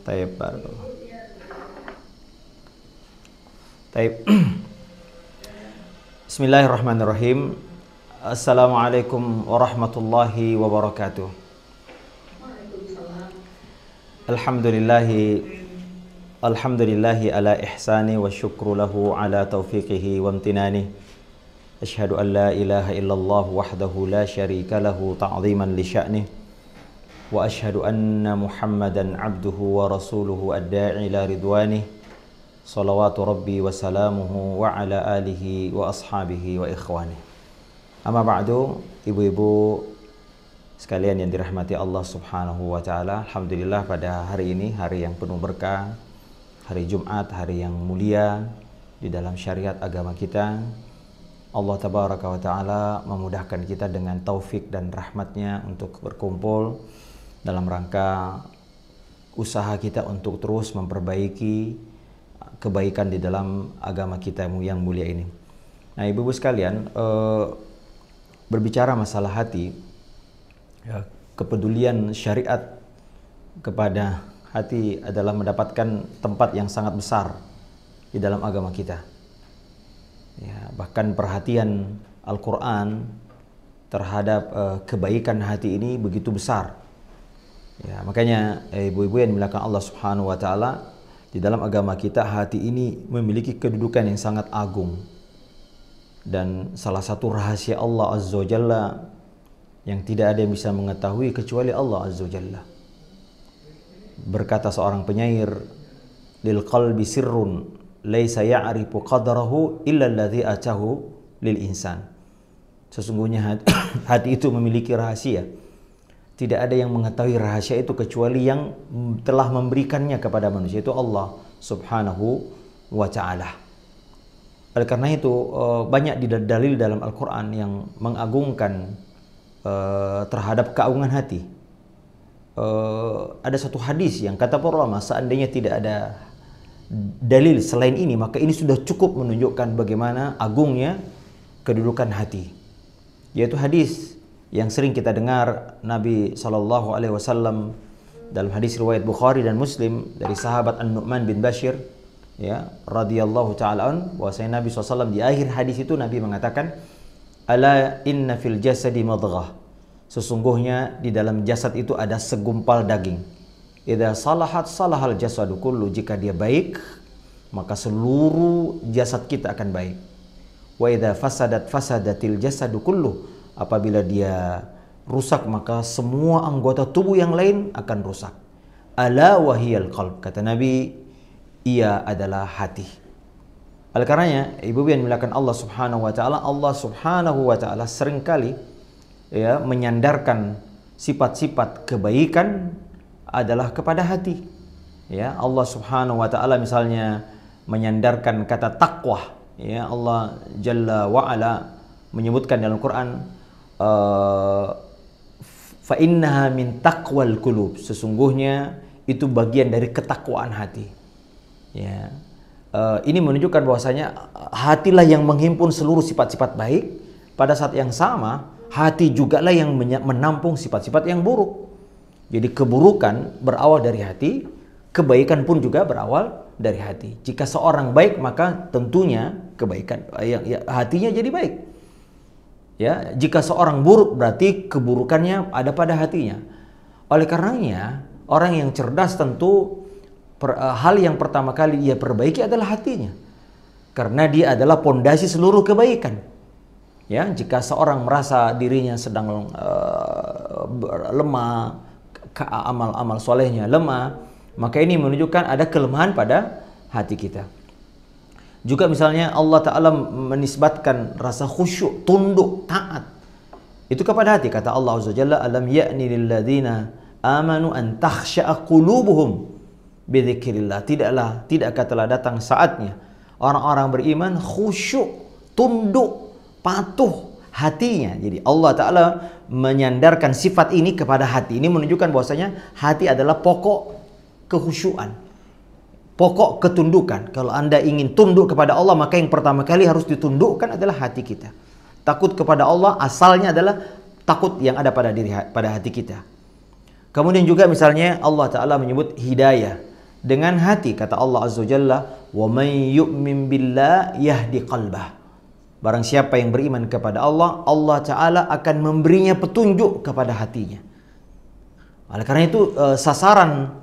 Taib, barakallah. Taib. Bismillahirrahmanirrahim. Assalamualaikum warahmatullahi wabarakatuh. Alhamdulillahi ala ihsani wa syukru lahu ala taufiqihi wa amtinani. Asyhadu an la ilaha illallah wahdahu la syarika lahu ta'ziman li sya'nih. Wa asyhadu anna Muhammadan abduhu wa rasuluhu ad-da'i ila ridwanih. Salawatu rabbi wa salamuhu wa ala alihi wa ashabihi wa ikhwanih. Amma ba'du, ibu-ibu sekalian yang dirahmati Allah subhanahu wa ta'ala. Alhamdulillah pada hari ini, hari yang penuh berkah, hari Jumat, hari yang mulia di dalam syariat agama kita. Allah tabaraka wa ta'ala memudahkan kita dengan taufik dan rahmatnya untuk berkumpul dalam rangka usaha kita untuk terus memperbaiki kebaikan di dalam agama kita yang mulia ini. Nah, ibu-ibu sekalian, berbicara masalah hati, ya, kepedulian syariat kepada hati adalah mendapatkan tempat yang sangat besar di dalam agama kita. Ya, bahkan perhatian Al-Quran terhadap kebaikan hati ini begitu besar. Ya, makanya ibu-ibu yang dimuliakan Allah Subhanahu wa taala, di dalam agama kita hati ini memiliki kedudukan yang sangat agung. Dan salah satu rahasia Allah Azza wa Jalla yang tidak ada yang bisa mengetahui kecuali Allah Azza wa Jalla. Berkata seorang penyair, lil qalbi sirrun laisa ya'rifu qadrahu illa alladhi atahu lil insan. Sesungguhnya hati itu memiliki rahasia. Tidak ada yang mengetahui rahasia itu kecuali yang telah memberikannya kepada manusia, itu Allah subhanahu wa ta'ala. Oleh karena itu banyak dalil dalam Al-Quran yang mengagungkan terhadap keagungan hati. Ada satu hadis yang kata para ulama, seandainya tidak ada dalil selain ini, maka ini sudah cukup menunjukkan bagaimana agungnya kedudukan hati. Yaitu hadis yang sering kita dengar Nabi SAW dalam hadis riwayat Bukhari dan Muslim dari sahabat An-Nu'man bin Bashir, ya, radhiyallahu ta'ala an, bahwasanya Nabi SAW di akhir hadis itu Nabi mengatakan, ala inna fil jasadi madghah, sesungguhnya di dalam jasad itu ada segumpal daging. Idza salahat salahal jasadu kullu, jika dia baik maka seluruh jasad kita akan baik. Wa idza fasadat fasadatil jasadu kullu, apabila dia rusak maka semua anggota tubuh yang lain akan rusak. Ala wahiyal qalb, kata Nabi, ia adalah hati. Oleh karenanya, ibu yang dimuliakan Allah Subhanahu wa taala, Allah Subhanahu wa taala seringkali, ya, menyandarkan sifat-sifat kebaikan adalah kepada hati. Ya, Allah Subhanahu wa taala misalnya menyandarkan kata takwa. Ya, Allah Jalla wa ala menyebutkan dalam Quran, fa innaha min taqwal qulub, sesungguhnya itu bagian dari ketakwaan hati. Ya, ini menunjukkan bahwasanya hatilah yang menghimpun seluruh sifat-sifat baik. Pada saat yang sama, hati juga lah yang menampung sifat-sifat yang buruk. Jadi keburukan berawal dari hati, kebaikan pun juga berawal dari hati. Jika seorang baik, maka tentunya kebaikan hatinya jadi baik. Ya, jika seorang buruk, berarti keburukannya ada pada hatinya. Oleh karenanya, orang yang cerdas tentu hal yang pertama kali dia perbaiki adalah hatinya, karena dia adalah pondasi seluruh kebaikan. Ya, jika seorang merasa dirinya sedang lemah, amal-amal solehnya lemah, maka ini menunjukkan ada kelemahan pada hati kita. Juga misalnya Allah Ta'ala menisbatkan rasa khusyuk, tunduk, taat itu kepada hati. Kata Allah Azza wa Jalla, alam ya'ni lilladzina amanu an takhsha'a qulubuhum bidzikrillah, tidakkah telah datang saatnya orang-orang beriman khusyuk, tunduk, patuh hatinya. Jadi Allah Ta'ala menyandarkan sifat ini kepada hati. Ini menunjukkan bahwasanya hati adalah pokok kekhusyuan, pokok ketundukan. Kalau Anda ingin tunduk kepada Allah, maka yang pertama kali harus ditundukkan adalah hati kita. Takut kepada Allah asalnya adalah takut yang ada pada hati kita. Kemudian juga misalnya Allah Ta'ala menyebut hidayah dengan hati. Kata Allah Azza wa Jalla, "Wa may yu'min billah yahdi qalbah." Barang siapa yang beriman kepada Allah, Allah Ta'ala akan memberinya petunjuk kepada hatinya. Oleh karena itu sasaran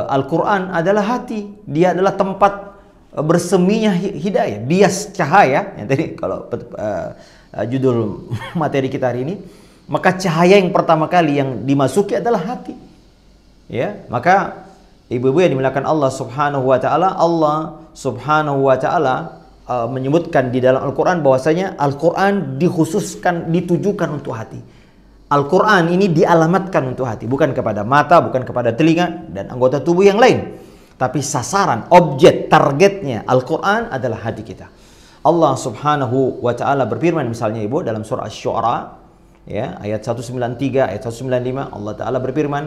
Al-Quran adalah hati. Dia adalah tempat berseminya hidayah, bias cahaya. Yang tadi kalau judul materi kita hari ini, maka cahaya yang pertama kali yang dimasuki adalah hati. Ya, maka ibu-ibu yang dimuliakan Allah Subhanahu wa taala, Allah Subhanahu wa taala menyebutkan di dalam Al-Quran bahwasanya Al-Quran dikhususkan, ditujukan untuk hati. Al-Quran ini dialamatkan untuk hati, bukan kepada mata, bukan kepada telinga dan anggota tubuh yang lain. Tapi sasaran, objek, targetnya Al-Quran adalah hati kita. Allah Subhanahu wa taala berfirman misalnya ibu dalam surah Asy-Syu'ara, ya, ayat 193, ayat 195, Allah Ta'ala berfirman,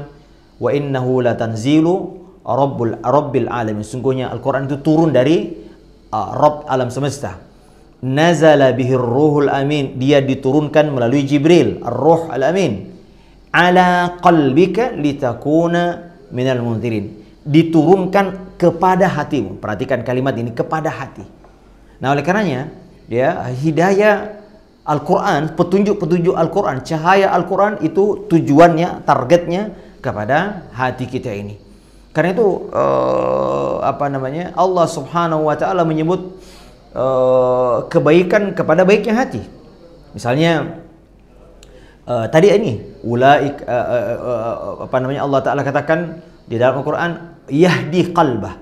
"Wa innahu latanzilu rabbil alamin." Sungguhnya Al-Quran itu turun dari Rabb alam semesta. Nazala bihir ruhul amin. Dia diturunkan melalui Jibril, ar-ruh al-amin. Ala qalbika litakuna minal munzirin. Diturunkan kepada hatimu. Perhatikan kalimat ini, kepada hati. Nah, oleh karenanya, ya, hidayah Al-Quran, petunjuk-petunjuk Al-Quran, cahaya Al-Quran itu tujuannya, targetnya kepada hati kita ini. Karena itu Allah Subhanahu wa taala menyebut kebaikan kepada baiknya hati. Misalnya tadi ini Allah Ta'ala katakan di dalam Al-Quran, yahdi qalbah.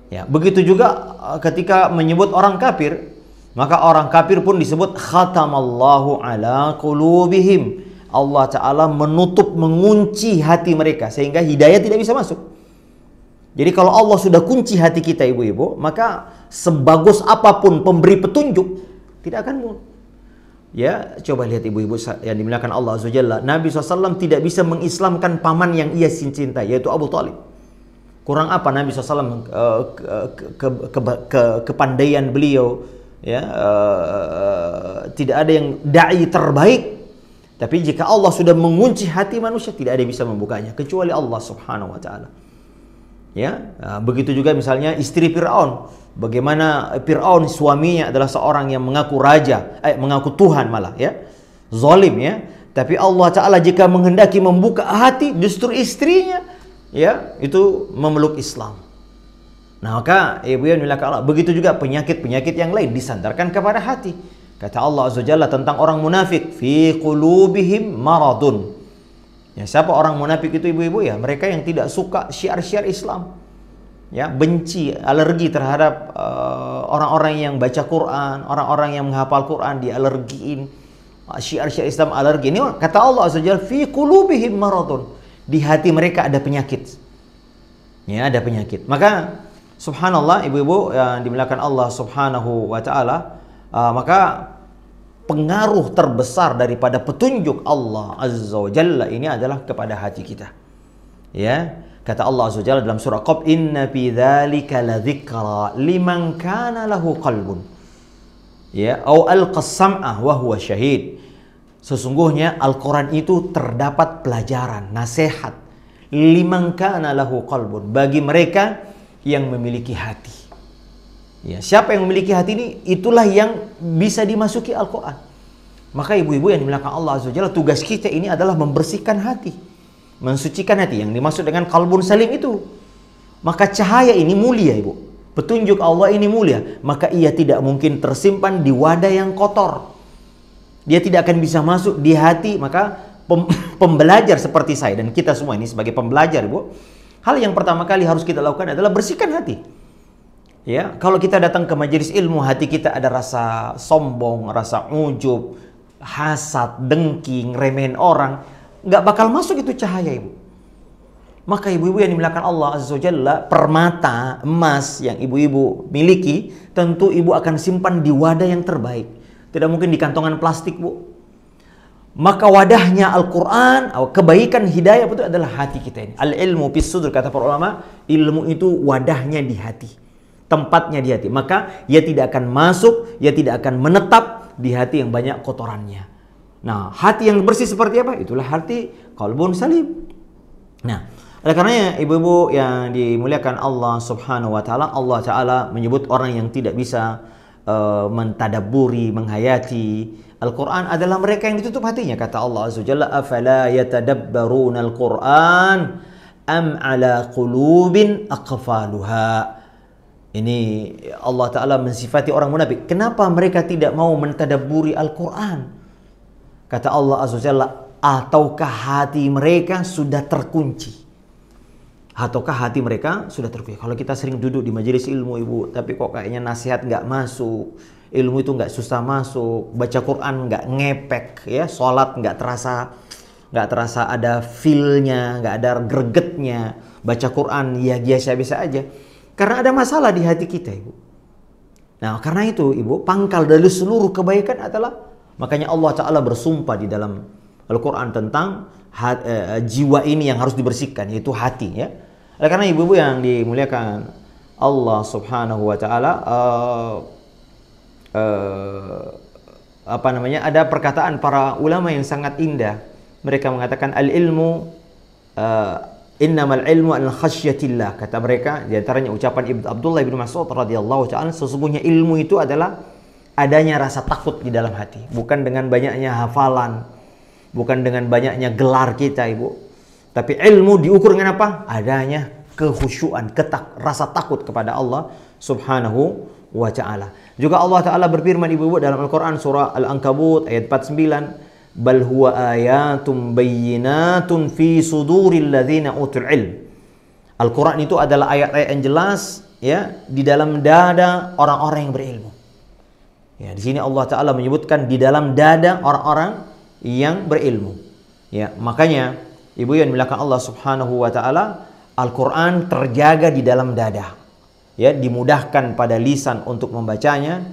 Ya, begitu juga ketika menyebut orang kafir, maka orang kafir pun disebut khatamallahu ala qulubihim. Allah Ta'ala menutup, mengunci hati mereka sehingga hidayah tidak bisa masuk. Jadi kalau Allah sudah kunci hati kita ibu-ibu, maka sebagus apapun pemberi petunjuk tidak akan. Ya, coba lihat ibu-ibu yang dimuliakan Allah Azza wa Jalla. Nabi SAW tidak bisa mengislamkan paman yang ia cintai, yaitu Abu Thalib. Kurang apa Nabi SAW kepandaian beliau, ya, tidak ada yang dai terbaik. Tapi jika Allah sudah mengunci hati manusia, tidak ada yang bisa membukanya kecuali Allah Subhanahu wa taala. Ya, begitu juga misalnya istri Fir'aun. Bagaimana Fir'aun suaminya adalah seorang yang mengaku raja, mengaku Tuhan malah, ya, zalim, ya. Tapi Allah Ta'ala jika menghendaki membuka hati, justru istrinya, ya, itu memeluk Islam. Nah, maka ibu yang dimuliakan Allah, begitu juga penyakit-penyakit yang lain disandarkan kepada hati. Kata Allah Azza wa Jalla tentang orang munafik, fi qulubihim maradun. Ya, siapa orang munafik itu ibu-ibu? Ya, mereka yang tidak suka syiar-syiar Islam. Ya, benci, alergi terhadap orang-orang yang baca Quran, orang-orang yang menghafal Quran, dialergiin. Syiar-syiar Islam alergi. Ini kata Allah Azza wa Jalla, fi qulubihim maradun. Di hati mereka ada penyakit. Ya, ada penyakit. Maka subhanallah ibu-ibu yang dimuliakan Allah Subhanahu wa taala, maka pengaruh terbesar daripada petunjuk Allah Azza wa Jalla ini adalah kepada hati kita. Ya, kata Allah Azza wa Jalla dalam surah Qaf, "Inna fi dzalika ladzikra liman kana lahu qalbun." Ya, au alqas sam'ah wa huwa syahid. Sesungguhnya Al-Qur'an itu terdapat pelajaran, nasihat liman kana lahu qalbun, bagi mereka yang memiliki hati. Ya, siapa yang memiliki hati ini, itulah yang bisa dimasuki Al-Quran. Maka ibu-ibu yang dimuliakan Allah Azza wa Jalla, tugas kita ini adalah membersihkan hati, mensucikan hati, yang dimaksud dengan qalbun salim itu. Maka cahaya ini mulia ibu, petunjuk Allah ini mulia, maka ia tidak mungkin tersimpan di wadah yang kotor. Dia tidak akan bisa masuk di hati. Maka pembelajar seperti saya dan kita semua ini sebagai pembelajar ibu, hal yang pertama kali harus kita lakukan adalah bersihkan hati. Ya, kalau kita datang ke majelis ilmu, hati kita ada rasa sombong, rasa ujub, hasad, dengki, ngeremehin orang, nggak bakal masuk itu cahaya ibu. Maka ibu-ibu yang dimuliakan Allah Azza wa Jalla, permata emas yang ibu-ibu miliki, tentu ibu akan simpan di wadah yang terbaik. Tidak mungkin di kantongan plastik bu. Maka wadahnya Al-Quran, kebaikan hidayah itu adalah hati kita ini. Al-ilmu fis sudur, kata para ulama, ilmu itu wadahnya di hati. Tempatnya di hati, maka ia tidak akan masuk, ia tidak akan menetap di hati yang banyak kotorannya. Nah, hati yang bersih seperti apa? Itulah hati qalbun salim. Nah, oleh karenanya ibu-ibu yang dimuliakan Allah Subhanahu wa taala, Allah taala menyebut orang yang tidak bisa mentadabburi, menghayati Al-Quran adalah mereka yang ditutup hatinya. Kata Allah Azza wa Jalla, afala yatadabbaruna al-Quran am ala qulubin aqfaluha. Ini Allah Ta'ala mensifati orang munafik. Kenapa mereka tidak mau mentadabburi Al-Quran? Kata Allah Azza wa Jalla, ataukah hati mereka sudah terkunci? Ataukah hati mereka sudah terkunci? Kalau kita sering duduk di majelis ilmu, ibu, tapi kok kayaknya nasihat nggak masuk, ilmu itu nggak susah masuk, baca Quran nggak ngepek, ya, sholat nggak terasa ada feel-nya, nggak ada gregetnya, baca Quran ya biasa-biasa aja. Karena ada masalah di hati kita, ibu. Nah, karena itu, ibu, pangkal dari seluruh kebaikan adalah, makanya Allah Ta'ala bersumpah di dalam Al-Quran tentang jiwa ini yang harus dibersihkan, yaitu hati, ya. Karena ibu-ibu yang dimuliakan Allah Subhanahu wa Ta'ala, ada perkataan para ulama yang sangat indah. Mereka mengatakan al-ilmu innamal ilmu an khasyatillah. Kata mereka, di antaranya ucapan Abdullah bin Mas'ud radhiyallahu ta'ala, sesungguhnya ilmu itu adalah adanya rasa takut di dalam hati, bukan dengan banyaknya hafalan, bukan dengan banyaknya gelar kita, ibu. Tapi ilmu diukur dengan apa? Adanya kekhusyuan, rasa takut kepada Allah Subhanahu wa ta'ala. Juga Allah Ta'ala berfirman, ibu-ibu, dalam Al-Quran surah Al-Ankabut ayat 49, bal huwa ayatum bayyinatun fi suduril ladzina utul ilm. Al-Quran itu adalah ayat-ayat yang jelas, ya, di dalam dada orang-orang yang berilmu. Ya, di sini Allah Ta'ala menyebutkan di dalam dada orang-orang yang berilmu. Ya, makanya ibu yang dimuliakan Allah Subhanahu wa Ta'ala, Al-Quran terjaga di dalam dada. Ya, dimudahkan pada lisan untuk membacanya.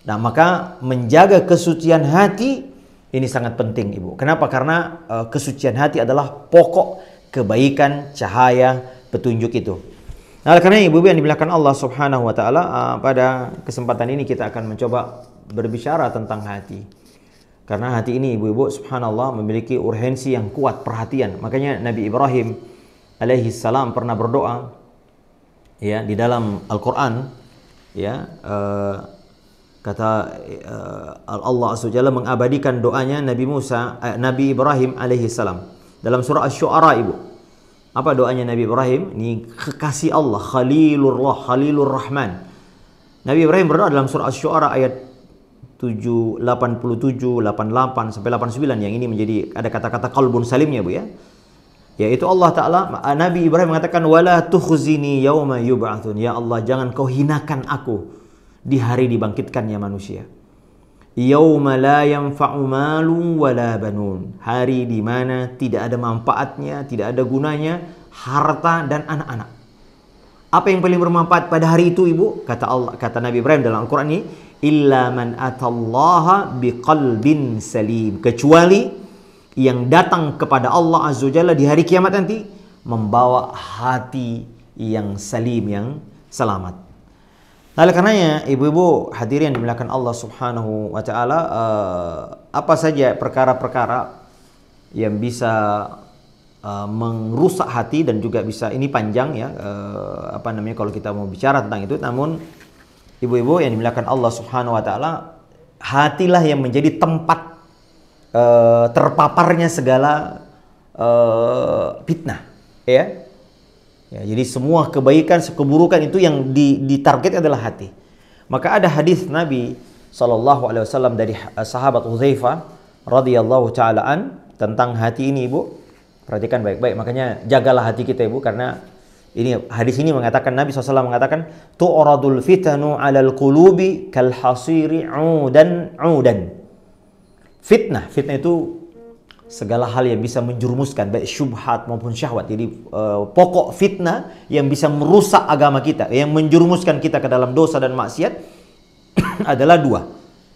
Nah, maka menjaga kesucian hati ini sangat penting, ibu. Kenapa? Karena kesucian hati adalah pokok kebaikan, cahaya, petunjuk itu. Nah, karena ibu yang dimuliakan Allah Subhanahu wa Ta'ala, pada kesempatan ini kita akan mencoba berbicara tentang hati. Karena hati ini, ibu-ibu, subhanallah, memiliki urgensi yang kuat, perhatian. Makanya Nabi Ibrahim alaihi salam pernah berdoa, ya, di dalam Al-Quran, ya, kata Allah Azza wa Jalla mengabadikan doanya Nabi Ibrahim alaihi salam dalam surah Asy-Syu'ara, ibu. Apa doanya Nabi Ibrahim? Ini kekasih Allah, Khalilur Rahman. Nabi Ibrahim berdoa dalam surah Asy-Syu'ara ayat 87, 88 sampai 89, yang ini menjadi ada kata-kata qalbun salimnya, bu, ya. Yaitu Allah Ta'ala, Nabi Ibrahim mengatakan, wala tukhzini yauma yub'atsun. Ya Allah, jangan kau hinakan aku di hari dibangkitkannya manusia. Yauma la yanfa'u malun wala banun. Hari di mana tidak ada manfaatnya, tidak ada gunanya harta dan anak-anak. Apa yang paling bermanfaat pada hari itu, ibu? Kata Nabi Ibrahim dalam Al-Quran ini, illa man atallaha biqalbin salim. Kecuali yang datang kepada Allah Azza wa Jalla di hari kiamat nanti membawa hati yang salim, yang selamat. Oleh karenanya, ibu-ibu hadirin dimuliakan Allah Subhanahu wa Ta'ala, apa saja perkara-perkara yang bisa merusak hati, dan juga bisa, ini panjang, ya, kalau kita mau bicara tentang itu. Namun ibu-ibu yang dimuliakan Allah Subhanahu wa Ta'ala, hatilah yang menjadi tempat terpaparnya segala fitnah, ya. Ya, jadi semua kebaikan, keburukan itu yang ditarget adalah hati. Maka ada hadis Nabi SAW dari sahabat Hudzaifah radhiyallahu ta'ala an tentang hati ini, ibu. Perhatikan baik-baik, makanya jagalah hati kita, ibu, karena ini hadis ini mengatakan, Nabi SAW mengatakan, tu'radul fitanu 'alal qulubi kal hasiri 'udan. Fitnah itu segala hal yang bisa menjerumuskan, baik syubhat maupun syahwat. Jadi pokok fitnah yang bisa merusak agama kita, yang menjerumuskan kita ke dalam dosa dan maksiat adalah dua,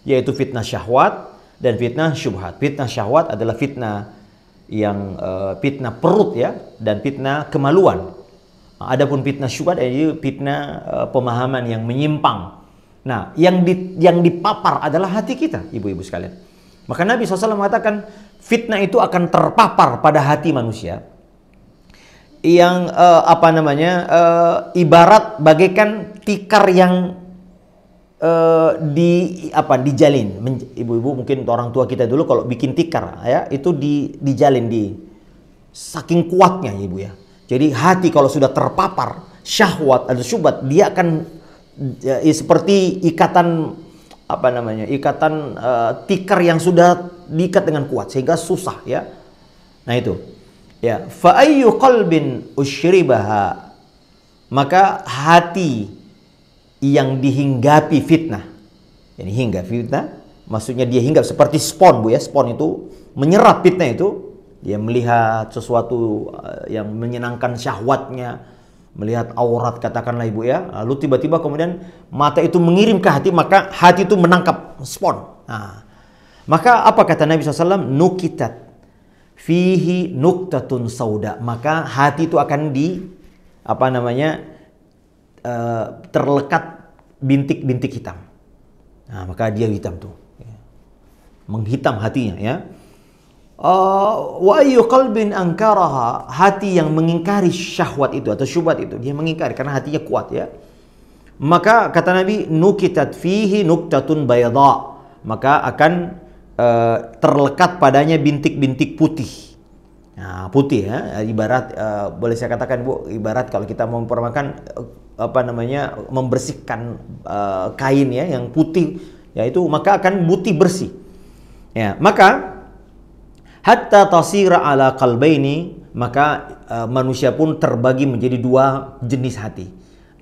yaitu fitnah syahwat dan fitnah syubhat. Fitnah syahwat adalah fitnah yang fitnah perut, ya, dan fitnah kemaluan. Adapun fitnah syubhat itu fitnah pemahaman yang menyimpang. Nah, yang dipapar adalah hati kita, ibu-ibu sekalian. Maka Nabi SAW mengatakan fitnah itu akan terpapar pada hati manusia yang ibarat bagaikan tikar yang dijalin. Ibu-ibu mungkin orang tua kita dulu kalau bikin tikar ya itu dijalin saking kuatnya ibu ya. Jadi hati kalau sudah terpapar syahwat atau syubhat, dia akan seperti ikatan tikar yang sudah diikat dengan kuat sehingga susah ya. Nah itu ya, fa ayyu qalbin usyribaha, maka hati yang dihinggapi fitnah. Ini hinggap fitnah maksudnya dia hinggap seperti spon Bu ya. Spon itu menyerap fitnah itu. Dia melihat sesuatu yang menyenangkan syahwatnya, melihat aurat katakanlah ibu ya, lalu tiba-tiba kemudian mata itu mengirim ke hati, maka hati itu menangkap spon. Nah, maka apa kata Nabi SAW? Nukitat fihi nuktatun sauda, maka hati itu akan terlekat bintik-bintik hitam. Nah, maka dia hitam tuh, menghitam hatinya ya. Wa ayyu qalbin ankaraha, hati yang mengingkari syahwat itu atau syubhat itu, dia mengingkari karena hatinya kuat ya. Maka kata Nabi, nukitat fihi nuktatun bayadha, maka akan terlekat padanya bintik-bintik putih. Nah, putih ya, ibarat boleh saya katakan Bu, ibarat kalau kita mau mempermakan membersihkan kain ya yang putih, yaitu maka akan putih bersih. Ya, maka hatta tasira ala qalbaini, maka manusia pun terbagi menjadi dua jenis hati.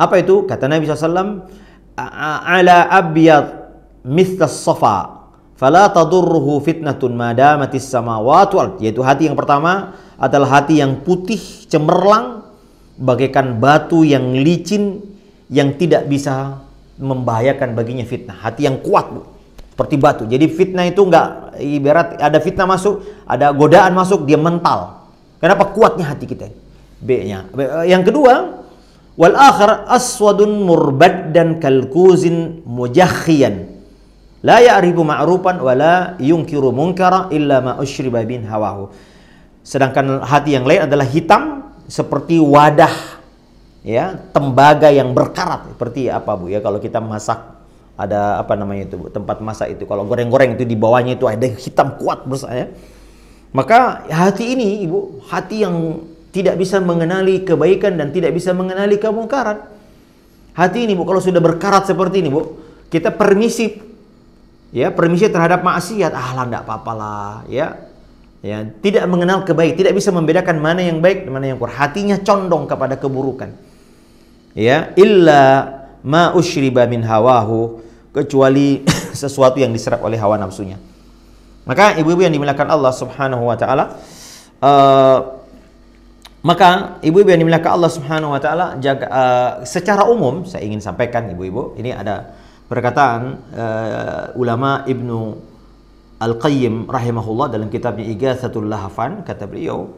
Apa itu? Kata Nabi SAW, ala abyad mithlas safa fala tadurruhu fitnatun madamatis samawati wal, yaitu hati yang pertama adalah hati yang putih cemerlang bagaikan batu yang licin yang tidak bisa membahayakan baginya fitnah. Hati yang kuat Bu, seperti batu. Jadi fitnah itu enggak, ibarat ada fitnah masuk, ada godaan masuk, dia mental. Kenapa? Kuatnya hati kita. B-nya. Yang kedua, wal akhar aswadun murbaddan kalkuzin mujakhiyan la ya'rifu ma'rufan wa la yunkiru munkara illa ma usyriba bin hawahu. Sedangkan hati yang lain adalah hitam seperti wadah ya, tembaga yang berkarat. Seperti apa Bu ya, kalau kita masak ada itu Bu, tempat masak itu kalau goreng-goreng itu di bawahnya itu ada hitam kuat besar. Maka hati ini Ibu, hati yang tidak bisa mengenali kebaikan dan tidak bisa mengenali kemungkaran. Hati ini Bu, kalau sudah berkarat seperti ini Bu, kita permisif ya, permisi terhadap maksiat, enggak apa-apalah ya. Ya, tidak mengenal kebaikan, tidak bisa membedakan mana yang baik dan mana yang buruk. Hatinya condong kepada keburukan. Ya, illa ma usyriba min hawahu, kecuali sesuatu yang diserap oleh hawa nafsunya. Maka ibu-ibu yang dimuliakan Allah Subhanahu wa taala, secara umum saya ingin sampaikan ibu-ibu, ini ada perkataan ulama Ibnu Al-Qayyim rahimahullah dalam kitabnya Ighatsatul Lahafan, kata beliau,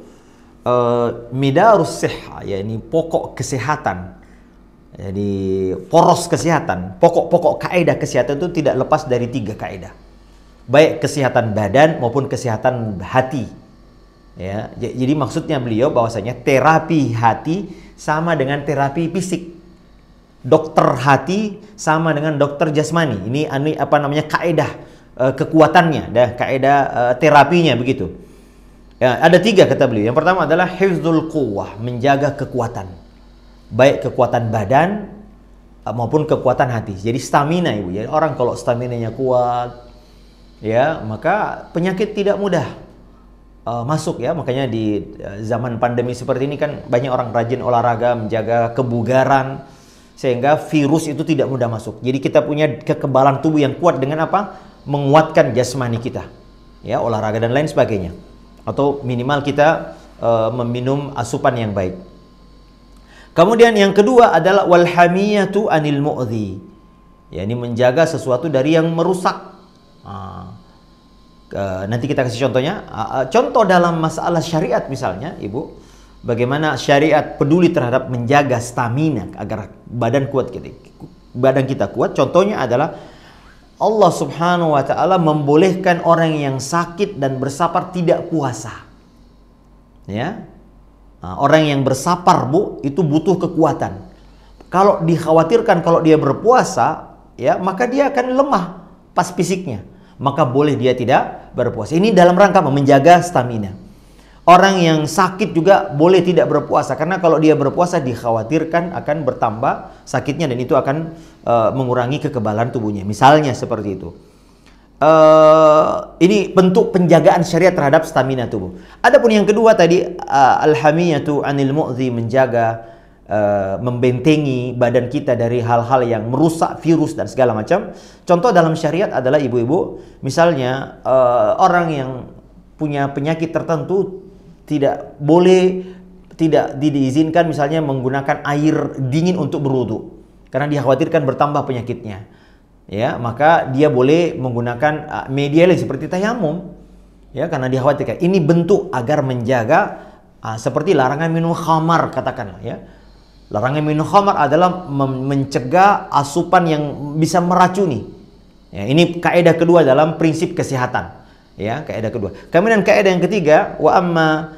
midarus sihha, yakni pokok kesehatan. Jadi poros kesehatan, pokok-pokok kaidah kesehatan itu tidak lepas dari 3 kaidah. Baik kesehatan badan maupun kesehatan hati. Ya, jadi maksudnya beliau bahwasanya terapi hati sama dengan terapi fisik. Dokter hati sama dengan dokter jasmani. Ini kaidah kekuatannya, kaidah terapinya begitu. Ya, ada 3 kata beliau. Yang pertama adalah hifdzul quwwah, menjaga kekuatan. Baik kekuatan badan maupun kekuatan hati. Jadi stamina ibu ya. Orang kalau staminanya kuat ya, maka penyakit tidak mudah masuk ya. Makanya di zaman pandemi seperti ini kan banyak orang rajin olahraga, menjaga kebugaran sehingga virus itu tidak mudah masuk. Jadi kita punya kekebalan tubuh yang kuat dengan apa? Menguatkan jasmani kita. Ya, olahraga dan lain sebagainya. Atau minimal kita meminum asupan yang baik. Kemudian yang kedua adalah walhamiyatu anil mu'dhi. Ya, ini menjaga sesuatu dari yang merusak. Nanti kita kasih contohnya. Contoh dalam masalah syariat misalnya, Ibu, bagaimana syariat peduli terhadap menjaga stamina agar badan kuat kita. Badan kita kuat. Contohnya adalah Allah Subhanahu wa taala membolehkan orang yang sakit dan bersafar tidak puasa. Ya. Nah, orang yang bersafar, Bu, itu butuh kekuatan. Kalau dikhawatirkan kalau dia berpuasa, ya, maka dia akan lemah pas fisiknya. Maka boleh dia tidak berpuasa. Ini dalam rangka menjaga stamina. Orang yang sakit juga boleh tidak berpuasa, karena kalau dia berpuasa dikhawatirkan akan bertambah sakitnya dan itu akan mengurangi kekebalan tubuhnya. Misalnya seperti itu. Ini bentuk penjagaan syariat terhadap stamina tubuh. Adapun yang kedua tadi, al-hamiyatu 'anil mu'dzi, menjaga, membentengi badan kita dari hal-hal yang merusak, virus dan segala macam. Contoh dalam syariat adalah ibu-ibu, misalnya orang yang punya penyakit tertentu tidak diizinkan misalnya menggunakan air dingin untuk berwudu karena dikhawatirkan bertambah penyakitnya. Ya, maka dia boleh menggunakan media lain seperti tayamum. Ya, karena dikhawatirkan. Ini bentuk agar menjaga, seperti larangan minum khamar katakanlah, ya. Larangan minum khamar adalah mencegah asupan yang bisa meracuni. Ya, ini kaidah kedua dalam prinsip kesehatan. Ya, kaidah kedua. Kemudian kaidah yang ketiga, wa amma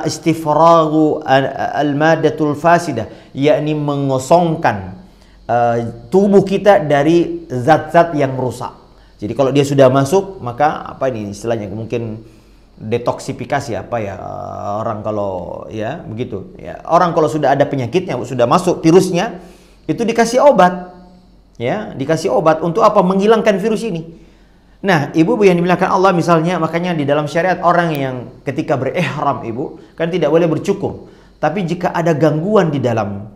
istifraghu al-madatul fasidah, yakni mengosongkan tubuh kita dari zat-zat yang merusak. Jadi kalau dia sudah masuk, maka apa ini istilahnya, mungkin detoksifikasi orang kalau ya begitu. Ya, orang kalau sudah ada penyakitnya, sudah masuk virusnya, itu dikasih obat. Ya, dikasih obat untuk apa? Menghilangkan virus ini. Nah, ibu-ibu yang dimuliakan Allah, misalnya, makanya di dalam syariat orang yang ketika berihram, ibu, kan tidak boleh bercukur. Tapi jika ada gangguan di dalam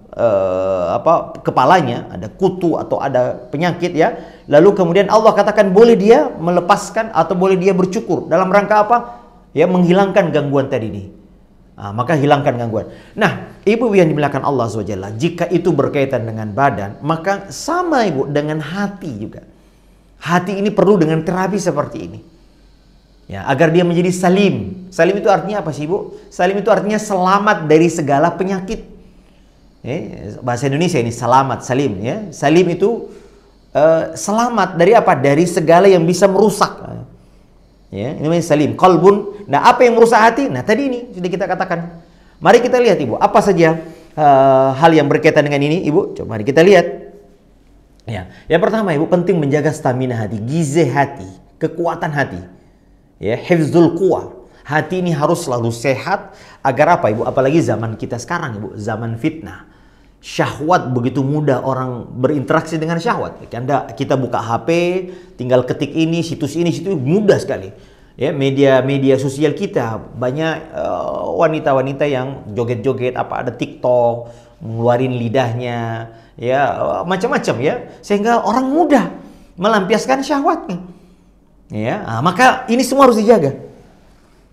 kepalanya, ada kutu atau ada penyakit, ya, lalu kemudian Allah katakan boleh dia melepaskan atau boleh dia bercukur dalam rangka apa? Ya, menghilangkan gangguan tadi ini. Maka hilangkan gangguan. Nah, ibu-ibu yang dimuliakan Allah SWT, jika itu berkaitan dengan badan, maka sama, ibu, dengan hati juga. Hati ini perlu dengan terapi seperti ini. Ya, agar dia menjadi salim. Salim itu artinya apa sih, Bu? Salim itu artinya selamat dari segala penyakit. Bahasa Indonesia ini selamat, salim, ya. Salim itu selamat dari apa? Dari segala yang bisa merusak. Ya, ini namanya salim. Qalbun. Nah, apa yang merusak hati? Nah, tadi ini sudah kita katakan. Mari kita lihat, Ibu, apa saja hal yang berkaitan dengan ini, Ibu? Coba mari kita lihat. Ya, yang pertama, Ibu, penting menjaga stamina hati, gizi hati, kekuatan hati. Ya, hifzul quwa. Hati ini harus selalu sehat agar apa, Ibu? Apalagi zaman kita sekarang, Ibu, zaman fitnah. Syahwat begitu mudah orang berinteraksi dengan syahwat. Kita buka HP, tinggal ketik ini, situs mudah sekali. Ya, media sosial kita banyak wanita-wanita yang joget-joget, ada TikTok, ngeluarin lidahnya, ya, macam-macam, ya, sehingga orang mudah melampiaskan syahwatnya. Ya, maka ini semua harus dijaga.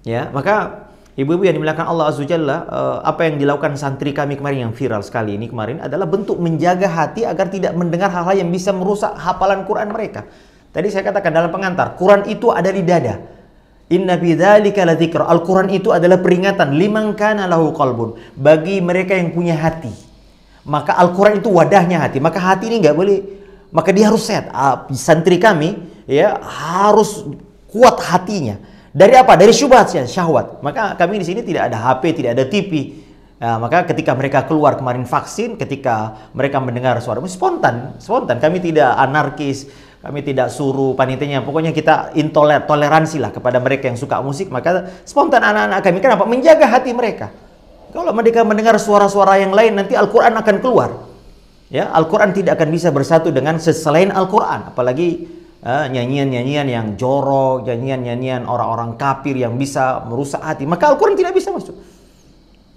Ya, maka ibu-ibu yang dimuliakan Allah Azza wa Jalla, apa yang dilakukan santri kami kemarin yang viral sekali ini kemarin adalah bentuk menjaga hati agar tidak mendengar hal-hal yang bisa merusak hafalan Quran mereka. Tadi saya katakan dalam pengantar, Quran itu ada di dada. Inna fi dzalika ladzikra. Al-Quran itu adalah peringatan liman kana lahu qalbun, bagi mereka yang punya hati. Maka Al-Quran itu wadahnya hati. Maka hati ini nggak boleh, maka dia harus sehat. Santri kami, ya, harus kuat hatinya. Dari apa? Dari syubhat, syahwat. Maka kami di sini tidak ada HP, tidak ada TV. Nah, maka ketika mereka keluar kemarin vaksin, ketika mereka mendengar suara spontan. Kami tidak anarkis, kami tidak suruh panitianya. Pokoknya kita toleransi lah kepada mereka yang suka musik. Maka spontan anak-anak kami. Kenapa? Menjaga hati mereka. Kalau mereka mendengar suara-suara yang lain, nanti Al-Quran akan keluar. Ya, Al-Quran tidak akan bisa bersatu dengan selain Al-Quran. Apalagi nyanyian-nyanyian yang jorok, nyanyian-nyanyian orang-orang kafir yang bisa merusak hati. Maka Al-Quran tidak bisa masuk.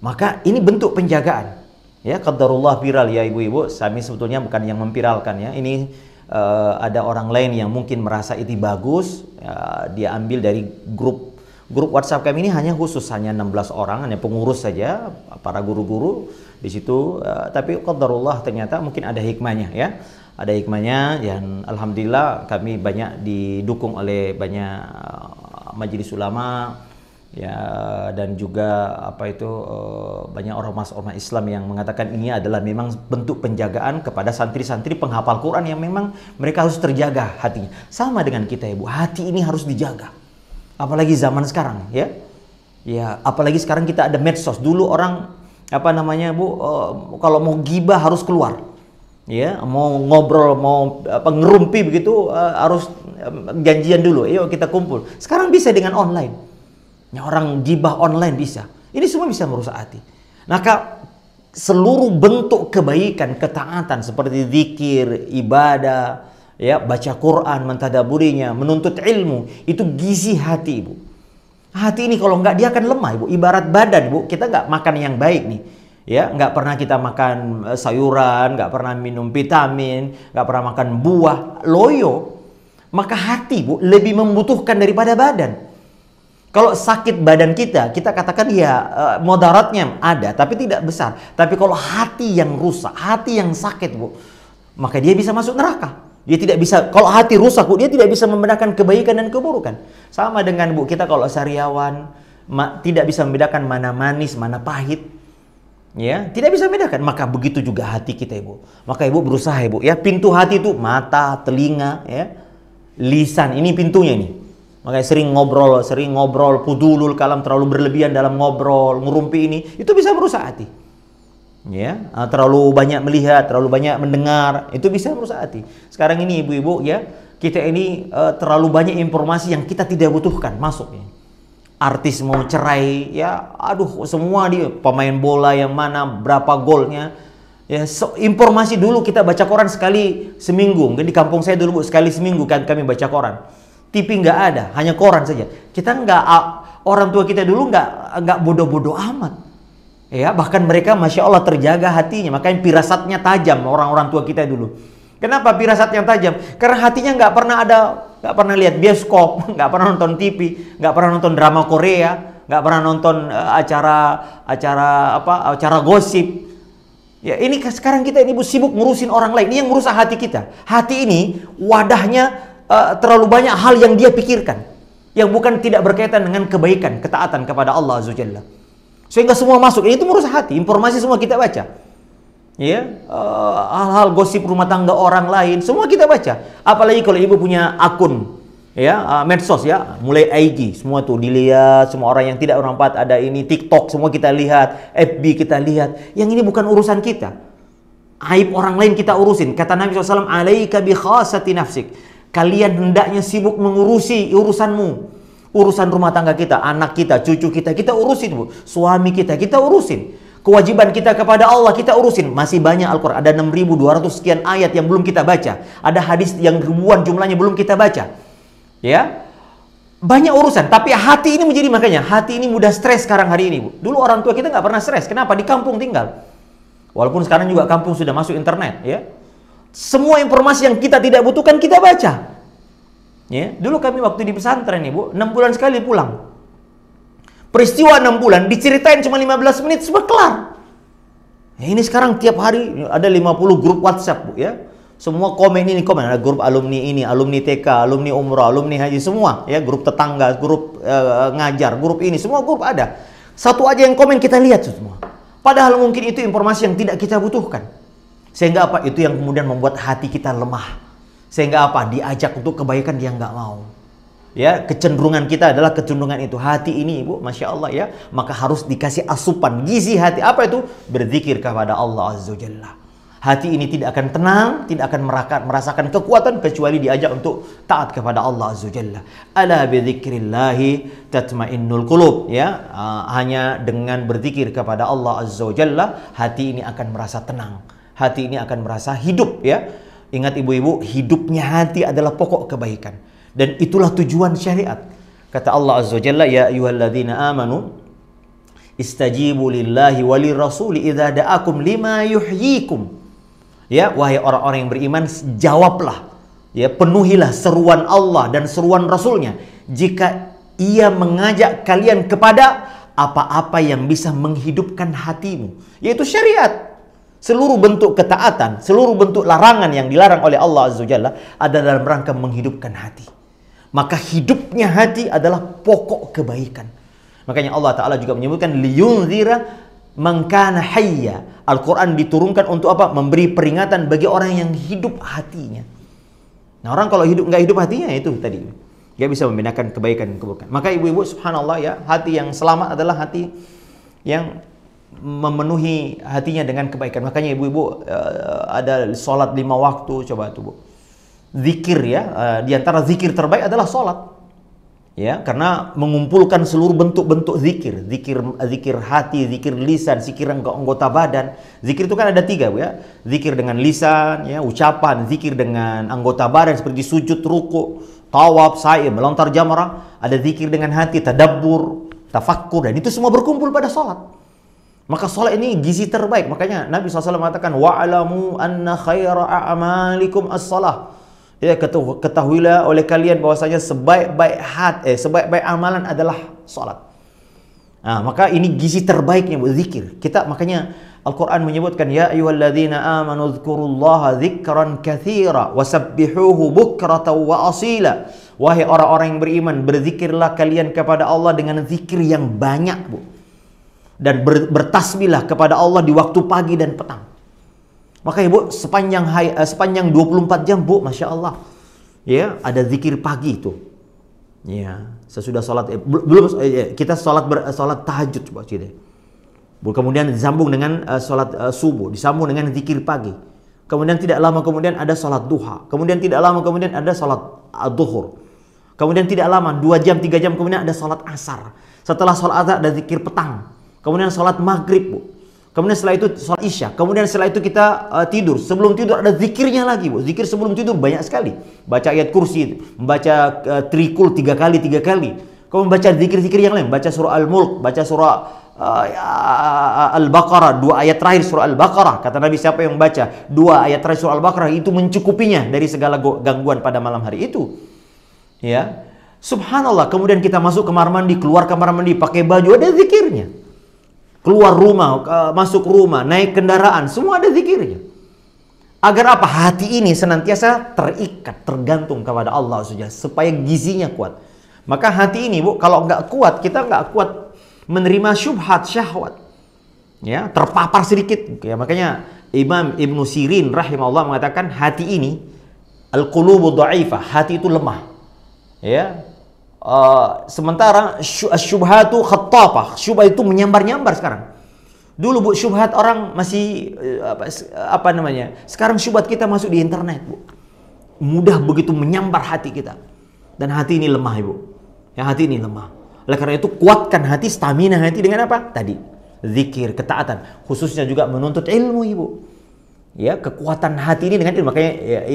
Maka ini bentuk penjagaan. Ya, qadarullah viral, ya ibu-ibu. Kami sebetulnya bukan yang memviralkan, ya. Ini ada orang lain yang mungkin merasa itu bagus. Dia ambil dari grup WhatsApp kami ini hanya 16 orang, hanya pengurus saja, para guru-guru di situ. Tapi qadarullah ternyata mungkin ada hikmahnya, ya. Ada hikmahnya, dan alhamdulillah kami banyak didukung oleh banyak majelis ulama, Ya, dan juga apa itu banyak ormas Islam yang mengatakan ini adalah memang bentuk penjagaan kepada santri-santri penghafal Quran yang memang mereka harus terjaga hatinya. Sama dengan kita, Ibu, hati ini harus dijaga. Apalagi zaman sekarang, ya. Ya, apalagi sekarang kita ada medsos. Dulu orang apa namanya, Bu, kalau mau gibah harus keluar. Ya, mau ngobrol, mau apa ngerumpi begitu harus janjian dulu. Yuk kita kumpul. Sekarang bisa dengan online. Orang gibah online bisa. Ini semua bisa merusak hati. Maka seluruh bentuk kebaikan, ketaatan seperti zikir, ibadah, ya, baca Quran, mentadaburinya, menuntut ilmu, itu gizi hati, Ibu. Hati ini kalau enggak dia akan lemah, Ibu. Ibarat badan, Ibu. Kita enggak makan yang baik nih. Ya, enggak pernah kita makan sayuran, enggak pernah minum vitamin, enggak pernah makan buah, loyo. Maka hati, Bu, lebih membutuhkan daripada badan. Kalau sakit badan kita katakan ya mudaratnya ada, tapi tidak besar. Tapi kalau hati yang rusak, hati yang sakit, Bu, maka dia bisa masuk neraka. Dia tidak bisa, kalau hati rusak, Bu, dia tidak bisa membedakan kebaikan dan keburukan. Sama dengan, Bu, kita kalau sariawan, tidak bisa membedakan mana manis, mana pahit. Ya, tidak bisa membedakan. Maka begitu juga hati kita, Ibu. Maka Ibu berusaha, Ibu, ya, pintu hati itu mata, telinga, ya, lisan, ini pintunya ini. Makanya sering ngobrol, pudulul kalam, terlalu berlebihan dalam ngobrol, ngerumpi ini, itu bisa merusak hati. Ya, terlalu banyak melihat, terlalu banyak mendengar, itu bisa merusak hati. Sekarang ini ibu-ibu, ya, kita ini terlalu banyak informasi yang kita tidak butuhkan masuk. Ya. Artis mau cerai, ya, aduh, semua dia pemain bola yang mana, berapa golnya. Ya, informasi dulu kita baca koran sekali seminggu. Mungkin di kampung saya dulu, Bu, sekali seminggu kan kami baca koran. TV nggak ada, hanya koran saja. Kita nggak, orang tua kita dulu nggak bodoh-bodoh amat. Ya, bahkan mereka masya Allah terjaga hatinya. Makanya pirasatnya tajam orang-orang tua kita dulu. Kenapa pirasatnya tajam? Karena hatinya nggak pernah lihat bioskop, nggak pernah nonton TV, nggak pernah nonton drama Korea, nggak pernah nonton acara gosip. Ya, ini sekarang kita ini, Bu, sibuk ngurusin orang lain. Ini yang merusak hati kita. Hati ini wadahnya terlalu banyak hal yang dia pikirkan yang bukan tidak berkaitan dengan kebaikan, ketaatan kepada Allah Azza wa Jalla. Sehingga semua masuk. Itu merusak hati. Informasi semua kita baca. Ya, hal-hal gosip rumah tangga orang lain semua kita baca. Apalagi kalau ibu punya akun, ya, medsos, ya, mulai IG, semua tuh dilihat, semua orang yang tidak bermanfaat ada ini, TikTok semua kita lihat, FB kita lihat. Yang ini bukan urusan kita. Aib orang lain kita urusin. Kata Nabi SAW, "Alaika bi khasati nafsik." Kalian hendaknya sibuk mengurusi urusanmu. Urusan rumah tangga kita, anak kita, cucu kita, kita urusin, Bu. Suami kita urusin. Kewajiban kita kepada Allah, kita urusin. Masih banyak Al-Quran. Ada 6.200 sekian ayat yang belum kita baca. Ada hadis yang ribuan jumlahnya belum kita baca. Ya, banyak urusan. Tapi hati ini menjadi, makanya hati ini mudah stres sekarang hari ini, Bu. Dulu orang tua kita nggak pernah stres. Kenapa? Di kampung tinggal. Walaupun sekarang juga kampung sudah masuk internet, ya. Semua informasi yang kita tidak butuhkan kita baca. Ya, dulu kami waktu di pesantren, Ibu, 6 bulan sekali pulang. Peristiwa 6 bulan diceritain cuma 15 menit semua kelar. Ya, ini sekarang tiap hari ada 50 grup WhatsApp, Bu, ya. Semua komen ini komen, ada grup alumni ini, alumni TK, alumni umrah, alumni haji, semua, ya, grup tetangga, grup ngajar, grup ini, semua grup ada. Satu aja yang komen kita lihat semua. Padahal mungkin itu informasi yang tidak kita butuhkan. Sehingga apa? Itu yang kemudian membuat hati kita lemah. Sehingga apa? Diajak untuk kebaikan dia nggak mau. Ya, kecenderungan kita adalah kecenderungan itu. Hati ini, Ibu, masya Allah, ya, maka harus dikasih asupan gizi hati. Apa itu? Berzikir kepada Allah Azza wa Jalla. Hati ini tidak akan tenang, tidak akan merasakan kekuatan kecuali diajak untuk taat kepada Allah Azza wa Jalla. Ala bidzikrillahi tatmainnul qulub, ya. Hanya dengan berzikir kepada Allah Azza wa Jalla, hati ini akan merasa tenang. Hati ini akan merasa hidup, ya. Ingat ibu-ibu, hidupnya hati adalah pokok kebaikan. Dan itulah tujuan syariat. Kata Allah Azza wa Jalla, "Ya ayyuhalladzina amanu istajibu lillahi walirrasuli idza da'akum lima yuhyikum." Ya, wahai orang-orang yang beriman, jawablah, ya, penuhilah seruan Allah dan seruan Rasulnya jika ia mengajak kalian kepada apa-apa yang bisa menghidupkan hatimu, yaitu syariat. Seluruh bentuk ketaatan, seluruh bentuk larangan yang dilarang oleh Allah Azza wa Jalla ada dalam rangka menghidupkan hati. Maka hidupnya hati adalah pokok kebaikan. Makanya Allah Ta'ala juga menyebutkan liyunzira man kana hayya. Al-Quran diturunkan untuk apa? Memberi peringatan bagi orang yang hidup hatinya. Nah, orang kalau nggak hidup hatinya, itu tadi nggak bisa membedakan kebaikan dan keburukan. Maka ibu-ibu, subhanallah ya, hati yang selamat adalah hati yang memenuhi hatinya dengan kebaikan. Makanya ibu-ibu ada sholat 5 waktu, coba tuh Bu. Zikir ya, di antara zikir terbaik adalah sholat. Ya, karena mengumpulkan seluruh bentuk-bentuk zikir hati, zikir lisan, zikir anggota badan. Zikir itu kan ada 3 Bu ya. Zikir dengan lisan, ya, ucapan, zikir dengan anggota badan seperti sujud, ruku, tawaf, sa'i, melontar jamrah. Ada zikir dengan hati, tadabbur, tafakkur, dan itu semua berkumpul pada sholat. Maka sholat ini gizi terbaik. Makanya Nabi SAW mengatakan, wa'alamu anna khaira a'malikum as-salah. Ya, ketahuilah oleh kalian bahwasanya sebaik-baik amalan adalah salat. Nah, maka ini gizi terbaiknya berzikir. Kita makanya Al-Qur'an menyebutkan ya ayyuhalladzina amanu dzkurullaha dzikran katsira wasabbihuhu bukratan wa asila. Wahai orang-orang yang beriman, berzikirlah kalian kepada Allah dengan zikir yang banyak, Bu. Dan bertasbihlah kepada Allah di waktu pagi dan petang. Maka ibu sepanjang 24 jam Bu, masya Allah, ya ada zikir pagi itu. Ya, sesudah sholat kita sholat tahajud coba sini. Kemudian disambung dengan sholat subuh, disambung dengan zikir pagi. Kemudian tidak lama kemudian ada sholat duha. Kemudian tidak lama kemudian ada sholat duhur. Kemudian tidak lama 2 jam 3 jam kemudian ada sholat asar. Setelah sholat asar ada zikir petang. Kemudian sholat maghrib Bu. Kemudian setelah itu sholat isya. Kemudian setelah itu kita tidur. Sebelum tidur ada zikirnya lagi Bu. Zikir sebelum tidur banyak sekali. Baca ayat kursi, membaca trikul 3 kali. Kemudian baca zikir-zikir yang lain. Baca surah Al-Mulk, baca surah Al-Baqarah, 2 ayat terakhir surah Al-Baqarah. Kata Nabi, siapa yang membaca 2 ayat terakhir surah Al-Baqarah itu mencukupinya dari segala gangguan pada malam hari itu. Ya. Subhanallah. Kemudian kita masuk kamar mandi, keluar kamar mandi, pakai baju, ada zikirnya. Keluar rumah, masuk rumah, naik kendaraan, semua ada zikirnya. Agar apa? Hati ini senantiasa terikat, tergantung kepada Allah saja, supaya gizinya kuat. Maka hati ini Bu, kalau nggak kuat, kita nggak kuat menerima syubhat, syahwat. Ya, terpapar sedikit. Ya, makanya Imam Ibnu Sirin rahimahullah mengatakan hati ini al-qulubu dha'ifah, hati itu lemah. Ya. Sementara syubhatu khattafah, syubhat itu menyambar-nyambar sekarang. Dulu Bu, syubhat orang masih apa namanya? Sekarang syubhat kita masuk di internet Bu. Mudah begitu menyambar hati kita. Dan hati ini lemah Ibu. Ya, hati ini lemah. Oleh karena itu kuatkan hati, stamina hati dengan apa? Tadi zikir, ketaatan, khususnya juga menuntut ilmu Ibu. Ya, kekuatan hati ini dengan ilmu. Makanya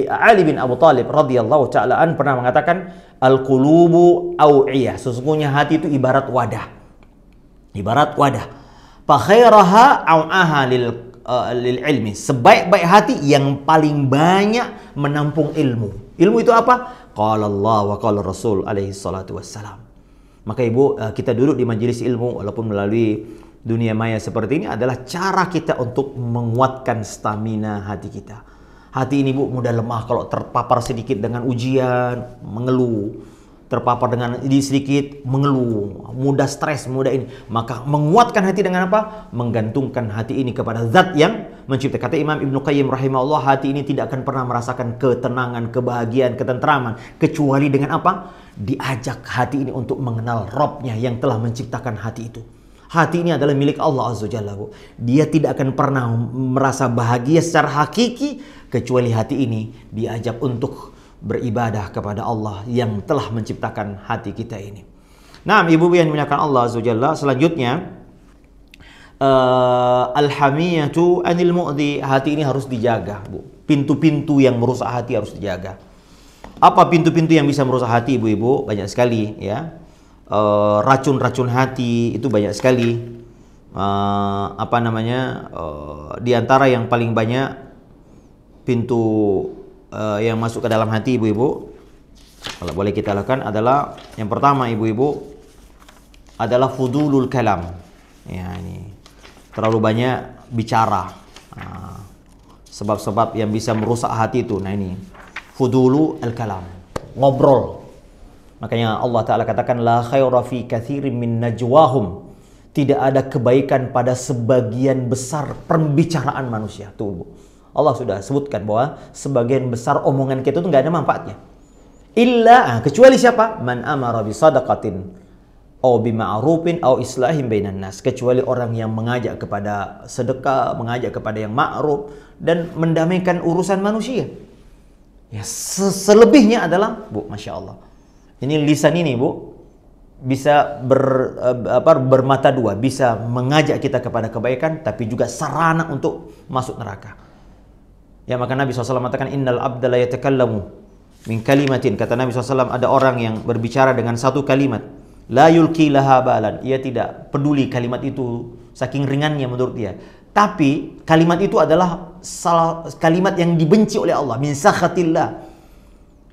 Ali bin Abu Thalib radhiyallahu taala an pernah mengatakan al-qulubu aw'iyah. Sesungguhnya hati itu ibarat wadah. Ibarat wadah. Fa khairaha aw'aha lil ilmi. Sebaik-baik hati yang paling banyak menampung ilmu. Ilmu itu apa? Qala Allah wa qala Rasul alaihi salatu wassalam. Maka Ibu, kita duduk di majelis ilmu walaupun melalui dunia maya seperti ini adalah cara kita untuk menguatkan stamina hati kita. Hati ini Bu mudah lemah kalau terpapar sedikit dengan ujian, mengeluh. Terpapar dengan ini sedikit, mengeluh. Mudah stres, mudah ini. Maka menguatkan hati dengan apa? Menggantungkan hati ini kepada zat yang mencipta. Kata Imam Ibnu Qayyim rahimahullah, hati ini tidak akan pernah merasakan ketenangan, kebahagiaan, ketentraman. Kecuali dengan apa? Diajak hati ini untuk mengenal Rabb-nya yang telah menciptakan hati itu. Hati ini adalah milik Allah Azza wa Jalla, Bu. Dia tidak akan pernah merasa bahagia secara hakiki kecuali hati ini diajak untuk beribadah kepada Allah yang telah menciptakan hati kita ini. Nah, ibu-ibu yang dimuliakan Allah Azza wa Jalla, selanjutnya al-hamiyatu anil mu'dhi. Hati ini harus dijaga, Bu. Pintu-pintu yang merusak hati harus dijaga. Apa pintu-pintu yang bisa merusak hati, ibu-ibu? Banyak sekali, ya. Racun-racun hati itu banyak sekali. Di antara yang paling banyak pintu yang masuk ke dalam hati, ibu-ibu, kalau boleh kita lakukan adalah yang pertama, ibu-ibu, adalah fudulul kalam. Ya, ini terlalu banyak bicara. Sebab-sebab yang bisa merusak hati itu. Nah, ini fudulu al kalam, ngobrol. Makanya Allah Ta'ala katakan, la khaira fi katsirin min najwahum. Tidak ada kebaikan pada sebagian besar pembicaraan manusia. Tuh, Allah sudah sebutkan bahwa sebagian besar omongan kita itu nggak ada manfaatnya. Kecuali siapa? Man amara bi sadaqatin au bi ma'rufin au islahin bainan nas. Kecuali orang yang mengajak kepada sedekah, mengajak kepada yang ma'ruf dan mendamaikan urusan manusia. Ya, selebihnya adalah, Bu, Masya Allah. Ini lisan ini, Bu, bisa bermata dua, bisa mengajak kita kepada kebaikan, tapi juga sarana untuk masuk neraka. Ya, maka Nabi SAW mengatakan, innal abda la yatakallamu min kalimatin. Kata Nabi SAW, ada orang yang berbicara dengan satu kalimat, la yulki laha balan. Ia tidak peduli kalimat itu, saking ringannya menurut dia. Tapi kalimat itu adalah kalimat yang dibenci oleh Allah, min sakhatillah,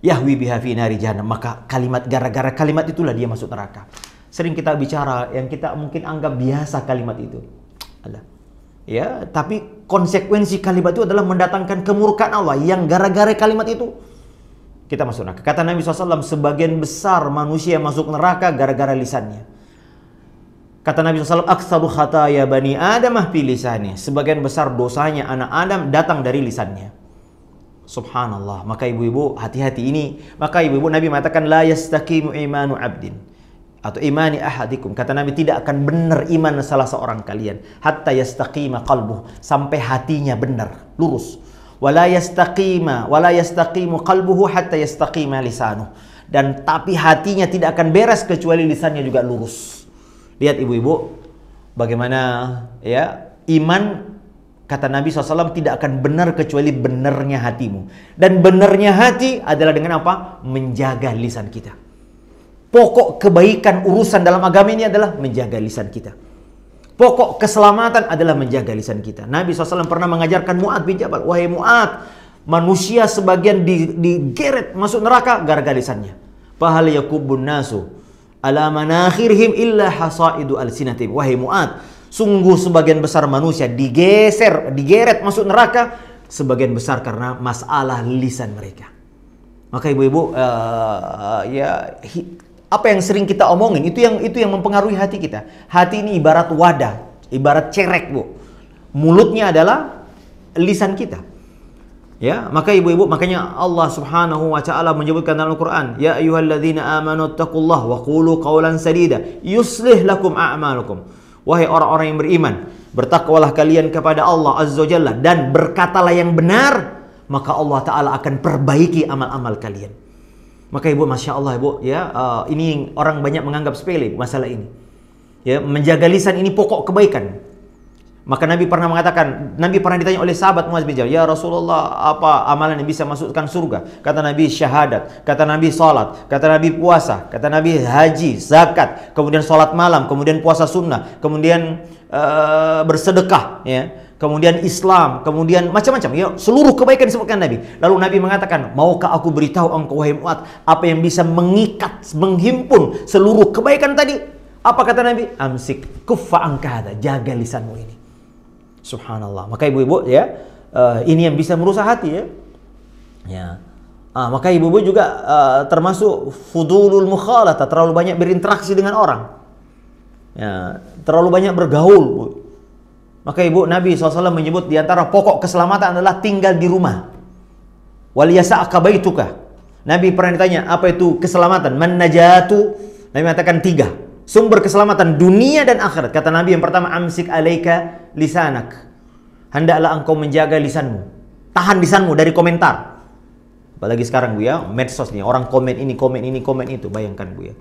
yahwi biha fi nari jahannam. Maka gara-gara kalimat itulah dia masuk neraka. Sering kita bicara yang kita mungkin anggap biasa kalimat itu. Ya, tapi konsekuensi kalimat itu adalah mendatangkan kemurkaan Allah, yang gara-gara kalimat itu kita masuk neraka. Kata Nabi SAW, sebagian besar manusia masuk neraka gara-gara lisannya. Kata Nabi SAW, aktsaru khataya bani adamah fi lisani. Sebagian besar dosanya anak Adam datang dari lisannya. Subhanallah. Maka ibu-ibu hati-hati ini. Maka ibu-ibu Nabi mengatakan, la yastaqimu imanu abdin, atau imani ahadikum. Kata Nabi, tidak akan benar iman salah seorang kalian hatta yastaqima qalbuh, sampai hatinya benar, lurus. Wala yastaqimu qalbuhu hatta yastaqima lisanuh. Dan tapi hatinya tidak akan beres kecuali lisannya juga lurus. Lihat ibu-ibu bagaimana ya iman. Kata Nabi SAW, tidak akan benar kecuali benarnya hatimu. Dan benarnya hati adalah dengan apa? Menjaga lisan kita. Pokok kebaikan urusan dalam agama ini adalah menjaga lisan kita. Pokok keselamatan adalah menjaga lisan kita. Nabi SAW pernah mengajarkan Mu'adz bin Jabal, wahai Mu'adz, manusia sebagian digeret masuk neraka gara-gara lisannya. Fahal yakubun nasu ala manakhirihim illa hasaidu alsinatihim. Wahai Mu'adz, sungguh sebagian besar manusia digeret masuk neraka sebagian besar karena masalah lisan mereka. Maka ibu-ibu apa yang sering kita omongin itu yang mempengaruhi hati kita. Hati ini ibarat wadah, ibarat cerek, Bu. Mulutnya adalah lisan kita. Ya, maka ibu-ibu, makanya Allah Subhanahu wa taala menyebutkan dalam Al-Qur'an, ya ayyuhalladzina amanu taqullaha wa qulu qawlan sadida yuslih lakum a'malukum. Wahai orang-orang yang beriman, bertakwalah kalian kepada Allah Azza wa Jalla dan berkatalah yang benar, maka Allah Ta'ala akan perbaiki amal-amal kalian. Maka ibu, Masya Allah ibu, ya, ini orang banyak menganggap sepele masalah ini. Ya, menjaga lisan ini pokok kebaikan. Maka Nabi pernah mengatakan, Nabi pernah ditanya oleh sahabat Mu'adz bin Jabal, ya Rasulullah, apa amalan yang bisa masukkan surga? Kata Nabi, syahadat. Kata Nabi, salat. Kata Nabi, puasa. Kata Nabi, haji, zakat. Kemudian salat malam. Kemudian puasa sunnah. Kemudian bersedekah. Ya. Kemudian Islam. Kemudian macam-macam. Ya, seluruh kebaikan disebutkan Nabi. Lalu Nabi mengatakan, maukah aku beritahu engkau, wahai Mu'adz, apa yang bisa mengikat, menghimpun seluruh kebaikan tadi? Apa kata Nabi? Amsik kuffa anka hadza. Jaga lisanmu ini. Subhanallah. Maka ibu-ibu ya, ini yang bisa merusak hati ya. Ya. Maka ibu-ibu juga termasuk fudulul mukhalatah, terlalu banyak berinteraksi dengan orang. Ya, terlalu banyak bergaul, Bu. Maka ibu, Nabi SAW menyebut di antara pokok keselamatan adalah tinggal di rumah. Wal yasa'aka baituka. Nabi pernah ditanya, apa itu keselamatan? Man najatu? Nabi mengatakan 3. Sumber keselamatan dunia dan akhirat. Kata Nabi yang pertama, amsik alaika lisanak. Hendaklah engkau menjaga lisanmu. Tahan lisanmu dari komentar. Apalagi sekarang, Bu ya, medsos nih, orang komen ini, komen ini, komen itu. Bayangkan, Bu ya.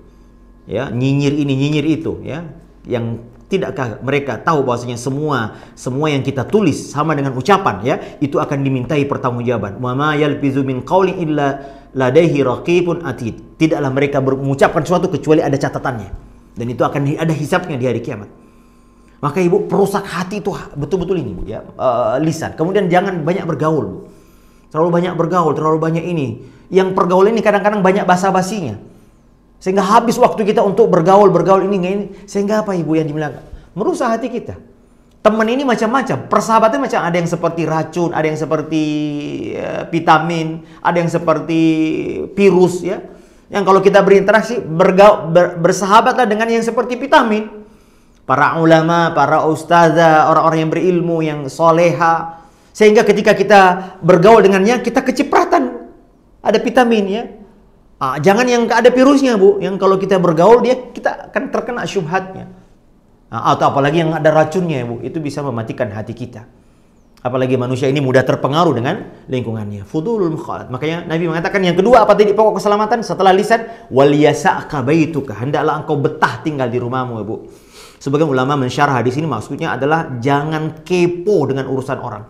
Ya, nyinyir ini, nyinyir itu, ya. Yang tidakkah mereka tahu bahwasanya semua yang kita tulis sama dengan ucapan, ya, itu akan dimintai pertanggungjawaban. Wa ma yalfizu min qaulin illa ladaihi raqibun atid. Tidaklah mereka mengucapkan sesuatu kecuali ada catatannya. Dan itu akan ada hisabnya di hari kiamat. Maka ibu, perusak hati itu betul-betul ini, Bu ya, lisan. Kemudian jangan banyak bergaul, Bu. Terlalu banyak bergaul, terlalu banyak ini. Yang pergaulan ini kadang-kadang banyak basa-basinya. Sehingga habis waktu kita untuk bergaul ini. Sehingga apa, Ibu, yang dibilang? Merusak hati kita. Teman ini macam-macam. Persahabatan macam, ada yang seperti racun, ada yang seperti vitamin, ada yang seperti virus, ya. Yang kalau kita berinteraksi, bersahabatlah dengan yang seperti vitamin. Para ulama, para ustazah, orang-orang yang berilmu, yang soleha. Sehingga ketika kita bergaul dengannya, kita kecipratan. Ada vitamin ya. Jangan yang ada virusnya, Bu. Yang kalau kita bergaul, kita akan terkena syubhatnya. Atau apalagi yang ada racunnya, Bu. Itu bisa mematikan hati kita. Apalagi manusia ini mudah terpengaruh dengan lingkungannya. Fudulul mukhalat. Makanya Nabi mengatakan yang kedua apa tadi pokok keselamatan setelah lisan, wal yasa'ka baituka. Hendaklah engkau betah tinggal di rumahmu, Bu. Sebagian ulama mensyarah hadis ini maksudnya adalah jangan kepo dengan urusan orang.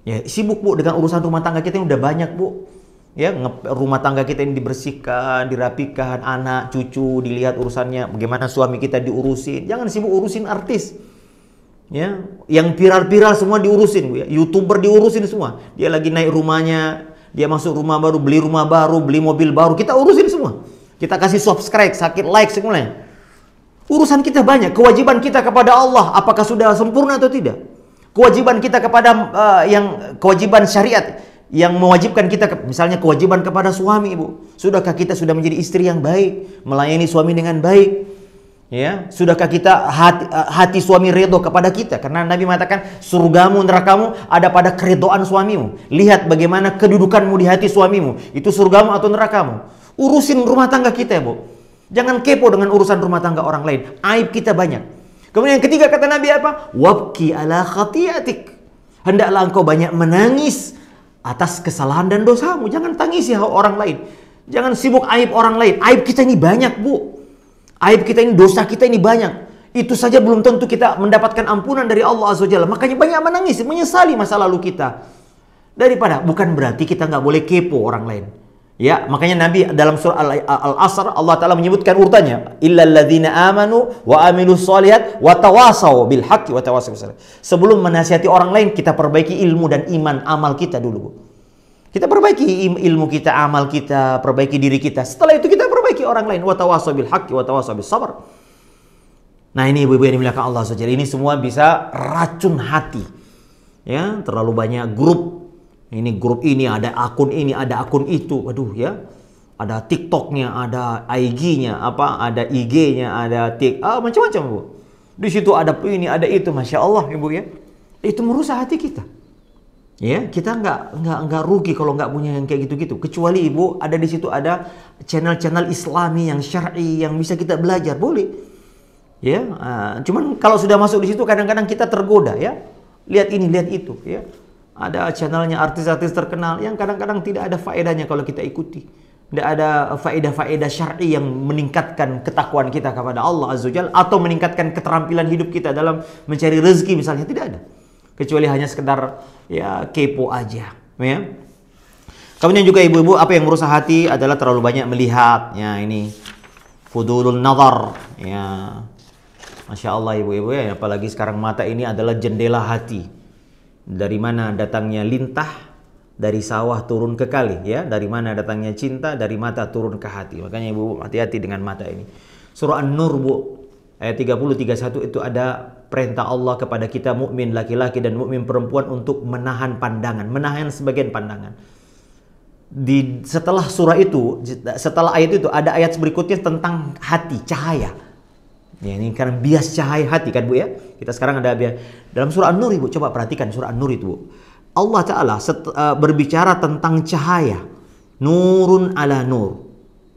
Ya, sibuk, Bu, dengan urusan rumah tangga kita yang udah banyak, Bu. Ya, rumah tangga kita ini dibersihkan, dirapikan, anak, cucu dilihat urusannya, bagaimana suami kita diurusin. Jangan sibuk urusin artis. Ya, yang viral-viral semua diurusin, Bu, ya. YouTuber diurusin semua. Dia lagi naik rumahnya, dia masuk rumah baru, beli rumah baru, beli mobil baru, kita urusin semua. Kita kasih subscribe, sakit like semuanya. Urusan kita banyak, kewajiban kita kepada Allah apakah sudah sempurna atau tidak? Kewajiban kita kepada kewajiban syariat yang mewajibkan kita, misalnya kewajiban kepada suami, Bu. Sudahkah kita sudah menjadi istri yang baik, melayani suami dengan baik? Ya, sudahkah kita hati suami redho kepada kita? Karena Nabi mengatakan surgamu, nerakamu ada pada keredoan suamimu. Lihat bagaimana kedudukanmu di hati suamimu. Itu surgamu atau nerakamu. Urusin rumah tangga kita, Bu. Jangan kepo dengan urusan rumah tangga orang lain. Aib kita banyak. Kemudian yang ketiga kata Nabi apa? Wabki ala khati'atik. Hendaklah engkau banyak menangis atas kesalahan dan dosamu. Jangan tangisi orang lain. Jangan sibuk aib orang lain. Aib kita ini banyak, Bu. Aib kita ini, dosa kita ini banyak. Itu saja belum tentu kita mendapatkan ampunan dari Allah Azza wa Jalla. Makanya banyak menangis, menyesali masa lalu kita. Daripada, bukan berarti kita nggak boleh kepo orang lain. Ya, makanya Nabi dalam surah Al-Asr Allah Ta'ala menyebutkan urutannya. Illal ladzina amanu wa amilus shalihat wa tawasaw bil haqqi wa tawasaw bis sabr. Sebelum menasihati orang lain, kita perbaiki ilmu dan iman amal kita dulu. Kita perbaiki ilmu kita, amal kita, perbaiki diri kita. Setelah itu kita perbaiki orang lain. Wa tawasaw bil haqqi wa tawasaw bis sabr. Nah, ini ibu-ibu yang dimuliakan Allah SWT. Ini semua bisa racun hati. Ya, terlalu banyak grup. Ini grup ini, ada akun ini, ada akun itu. Waduh ya. Ada TikToknya, ada IG-nya, ada IG-nya, ada macam-macam, Bu. Di situ ada ini, ada itu. Masya Allah, Ibu ya. Itu merusak hati kita. Ya, kita nggak rugi kalau nggak punya yang kayak gitu-gitu. Kecuali Ibu ada di situ ada channel-channel Islami yang syar'i yang bisa kita belajar, boleh. Ya, cuman kalau sudah masuk di situ kadang-kadang kita tergoda ya. Lihat ini, lihat itu, ya. Ada channelnya artis-artis terkenal yang kadang-kadang tidak ada faedahnya kalau kita ikuti. Tidak ada faedah-faedah syar'i yang meningkatkan ketakwaan kita kepada Allah Azza wa Jalla atau meningkatkan keterampilan hidup kita dalam mencari rezeki misalnya, tidak ada. Kecuali hanya sekedar ya kepo aja, ya. Kemudian juga ibu-ibu, apa yang merusak hati adalah terlalu banyak melihat. Ya, ini fudulun nazar, ya. Masya Allah ibu-ibu ya, apalagi sekarang mata ini adalah jendela hati. Dari mana datangnya lintah, dari sawah turun ke kali, ya. Dari mana datangnya cinta, dari mata turun ke hati. Makanya ibu hati-hati dengan mata ini. Surah An-Nur, Bu, ayat 30-31 itu ada perintah Allah kepada kita mukmin laki-laki dan mukmin perempuan untuk menahan pandangan, menahan sebagian pandangan. Setelah surah itu, setelah ayat itu ada ayat berikutnya tentang hati, cahaya. Ya, ini kan bias cahaya hati kan, Bu ya. Kita sekarang ada bias. Dalam surah An-Nur, Ibu, coba perhatikan surah An-Nur itu, Bu. Allah Ta'ala berbicara tentang cahaya. Nurun ala nur.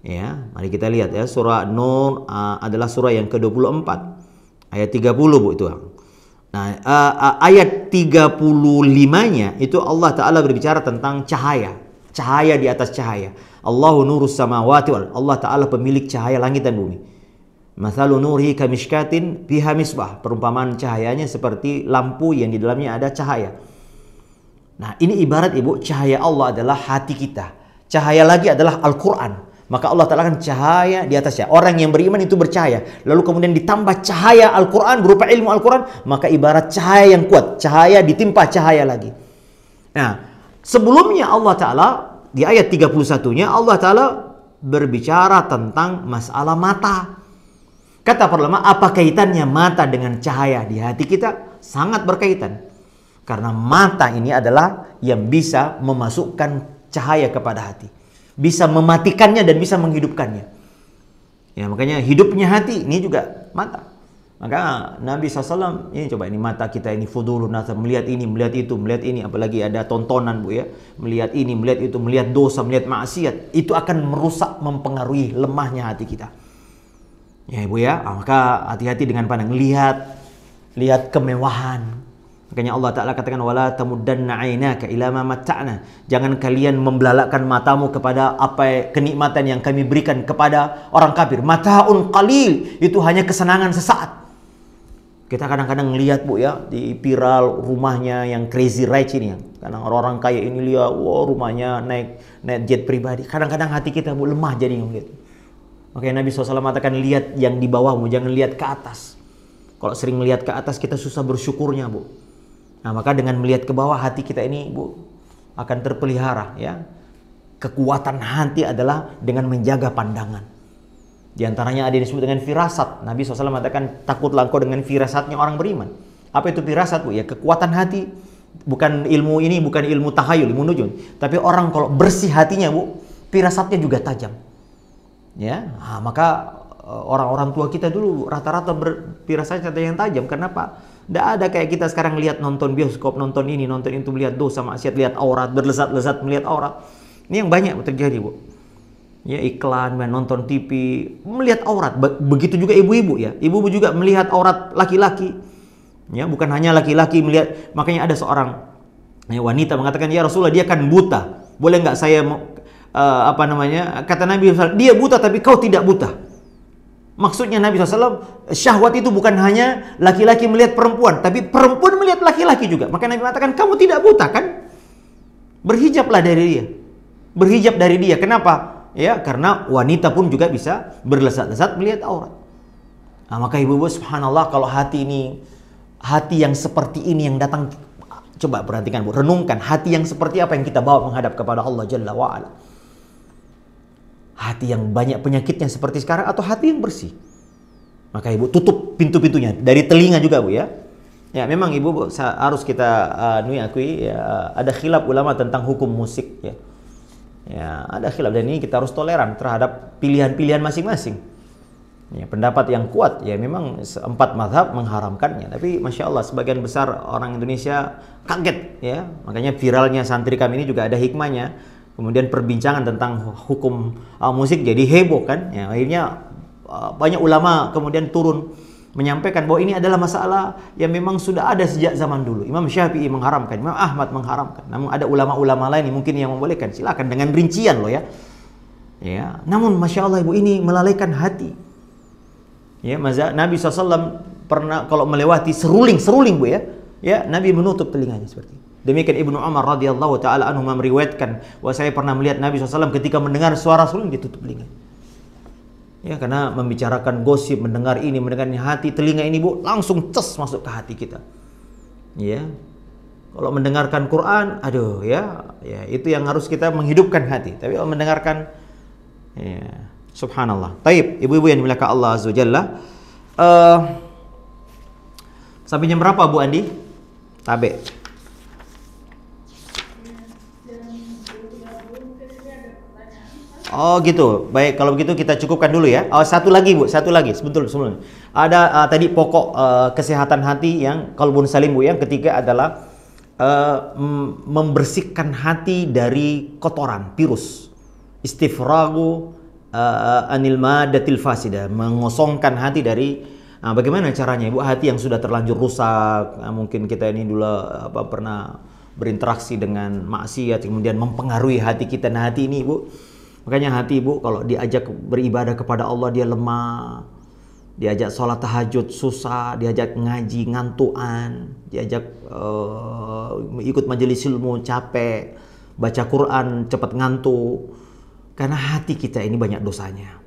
Ya, mari kita lihat ya, surah An-Nur adalah surah yang ke-24. Ayat 30, Bu, itu. Nah, ayat 35-nya itu Allah Ta'ala berbicara tentang cahaya. Cahaya di atas cahaya. Allahu nurus samawati wal. Allah Ta'ala pemilik cahaya langit dan bumi. Mathalu nurihi kamishkatin fiha misbah. Perumpamaan cahayanya seperti lampu yang di dalamnya ada cahaya. Nah, ini ibarat Ibu, cahaya Allah adalah hati kita. Cahaya lagi adalah Al-Quran. Maka Allah Ta'ala kan cahaya di atasnya. Orang yang beriman itu bercahaya. Lalu kemudian ditambah cahaya Al-Quran berupa ilmu Al-Quran. Maka ibarat cahaya yang kuat. Cahaya ditimpa cahaya lagi. Nah, sebelumnya Allah Ta'ala di ayat 31-nya Allah Ta'ala berbicara tentang masalah mata. Kata para ulama, apa kaitannya mata dengan cahaya di hati kita? Sangat berkaitan. Karena mata ini adalah yang bisa memasukkan cahaya kepada hati. bisa mematikannya dan bisa menghidupkannya. Ya, makanya hidupnya hati ini juga mata. Maka Nabi SAW, ini coba ini mata kita ini fudulun nazar, melihat ini, melihat itu, melihat ini, apalagi ada tontonan Bu ya, melihat ini, melihat itu, melihat dosa, melihat maksiat, itu akan merusak, mempengaruhi lemahnya hati kita. Ya Ibu ya, maka hati-hati dengan pandang lihat kemewahan. Makanya Allah Ta'ala katakan wala tamuddanna 'ainaka ila ma matta'na. Jangan kalian membelalakkan matamu kepada apa kenikmatan yang kami berikan kepada orang kafir. Mata'un qalil, itu hanya kesenangan sesaat. Kita kadang-kadang lihat Bu ya di viral rumahnya yang crazy rich ini ya. Kadang orang-orang kaya ini lihat, wow rumahnya naik jet pribadi. Kadang-kadang hati kita Bu lemah jadi ngeliat. Makanya Nabi SAW mengatakan lihat yang di bawahmu, jangan lihat ke atas. Kalau sering melihat ke atas kita susah bersyukurnya Bu. Nah maka dengan melihat ke bawah hati kita ini Bu akan terpelihara ya. Kekuatan hati adalah dengan menjaga pandangan. Di antaranya ada yang disebut dengan firasat. Nabi SAW mengatakan takutlah engkau dengan firasatnya orang beriman. Apa itu firasat Bu? Ya kekuatan hati. Bukan ilmu ini, bukan ilmu tahayul, ilmu nujum. Tapi orang kalau bersih hatinya Bu, firasatnya juga tajam. Ya, nah, maka orang-orang tua kita dulu rata-rata berfirasat yang tajam. Kenapa? Tidak ada kayak kita sekarang lihat nonton bioskop, nonton ini, nonton itu, melihat dosa, maksiat, lihat aurat, berlezat-lezat melihat aurat. Ini yang banyak terjadi Bu. Ya iklan, nonton TV, melihat aurat. Begitu juga ibu-ibu ya. Ibu-ibu juga melihat aurat laki-laki. Ya, bukan hanya laki-laki melihat. Makanya ada seorang wanita mengatakan, "Ya Rasulullah, dia kan buta. Boleh nggak saya kata Nabi SAW, dia buta tapi kau tidak buta." Maksudnya Nabi SAW, syahwat itu bukan hanya laki-laki melihat perempuan, tapi perempuan melihat laki-laki juga. Maka Nabi mengatakan, kamu tidak buta kan? Berhijablah dari dia. Berhijab dari dia. Kenapa? Ya, karena wanita pun juga bisa berlezat-lezat melihat aurat. Nah, maka ibu-ibu subhanallah kalau hati ini, hati yang seperti ini yang datang, coba perhatikan Bu, renungkan hati yang seperti apa yang kita bawa menghadap kepada Allah Jalla wa'ala. Hati yang banyak penyakitnya seperti sekarang atau hati yang bersih? Maka ibu tutup pintu-pintunya dari telinga juga Bu ya. Ya memang ibu harus kita akui ya, ada khilaf ulama tentang hukum musik ya. Ya, ada khilaf dan ini kita harus toleran terhadap pilihan-pilihan masing-masing. Ya, pendapat yang kuat ya memang 4 mazhab mengharamkannya, tapi masya Allah sebagian besar orang Indonesia kaget ya. Makanya viralnya santri kami ini juga ada hikmahnya. Kemudian perbincangan tentang hukum musik jadi heboh kan. Ya, akhirnya banyak ulama kemudian turun menyampaikan bahwa ini adalah masalah yang memang sudah ada sejak zaman dulu. Imam Syafi'i mengharamkan, Imam Ahmad mengharamkan. Namun ada ulama-ulama lain yang mungkin yang membolehkan. Silakan dengan rincian loh ya. Ya, namun masya Allah ibu ini melalaikan hati. Ya, Nabi SAW pernah kalau melewati seruling Bu ya. Ya, Nabi menutup telinganya seperti itu. Demikian Ibnu Umar radhiyallahu taala anhu meriwayatkan bahwa saya pernah melihat Nabi SAW ketika mendengar suara seruling ditutup telinganya. Ya, karena membicarakan gosip, mendengar ini, mendengar ini, hati telinga ini Bu langsung ces masuk ke hati kita. Ya. Kalau mendengarkan Quran, aduh ya itu yang harus kita menghidupkan hati. Tapi kalau mendengarkan ya, subhanallah. Taib, ibu-ibu yang dimuliakan Allah Azza wa Jalla. Sampai jam berapa Bu Andi? Tabe. Oh gitu, baik kalau begitu kita cukupkan dulu ya. Oh, satu lagi Bu, satu lagi sebelum ada tadi pokok kesehatan hati yang qalbun salim Bu. Yang ketiga adalah membersihkan hati dari kotoran, virus. Istifragu anil madatil fasida, mengosongkan hati dari bagaimana caranya Ibu? Hati yang sudah terlanjur rusak, mungkin kita ini dulu pernah berinteraksi dengan maksiat kemudian mempengaruhi hati kita. Nah, hati ini Ibu, makanya hati Ibu kalau diajak beribadah kepada Allah dia lemah, diajak sholat tahajud susah, diajak ngaji ngantuan, diajak ikut majelis ilmu capek, baca Quran cepat ngantuk, karena hati kita ini banyak dosanya.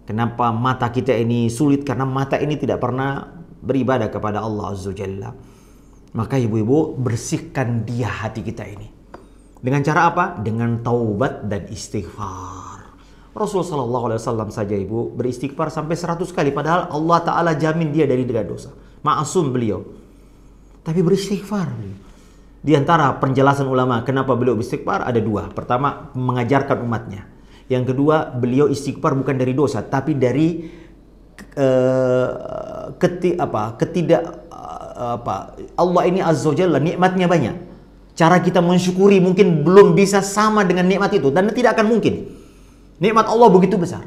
Kenapa mata kita ini sulit? Karena mata ini tidak pernah beribadah kepada Allah Azza wa Jalla. Maka ibu-ibu bersihkan dia hati kita ini. Dengan cara apa? Dengan taubat dan istighfar. Rasulullah SAW saja Ibu beristighfar sampai 100 kali. Padahal Allah Ta'ala jamin dia dari dosa. Ma'asum beliau. Tapi beristighfar. Di antara penjelasan ulama kenapa beliau beristighfar ada dua. Pertama, mengajarkan umatnya. Yang kedua, beliau istighfar bukan dari dosa, tapi dari Allah ini Azza wa Jalla nikmatnya banyak. Cara kita mensyukuri mungkin belum bisa sama dengan nikmat itu, dan tidak akan mungkin. Nikmat Allah begitu besar.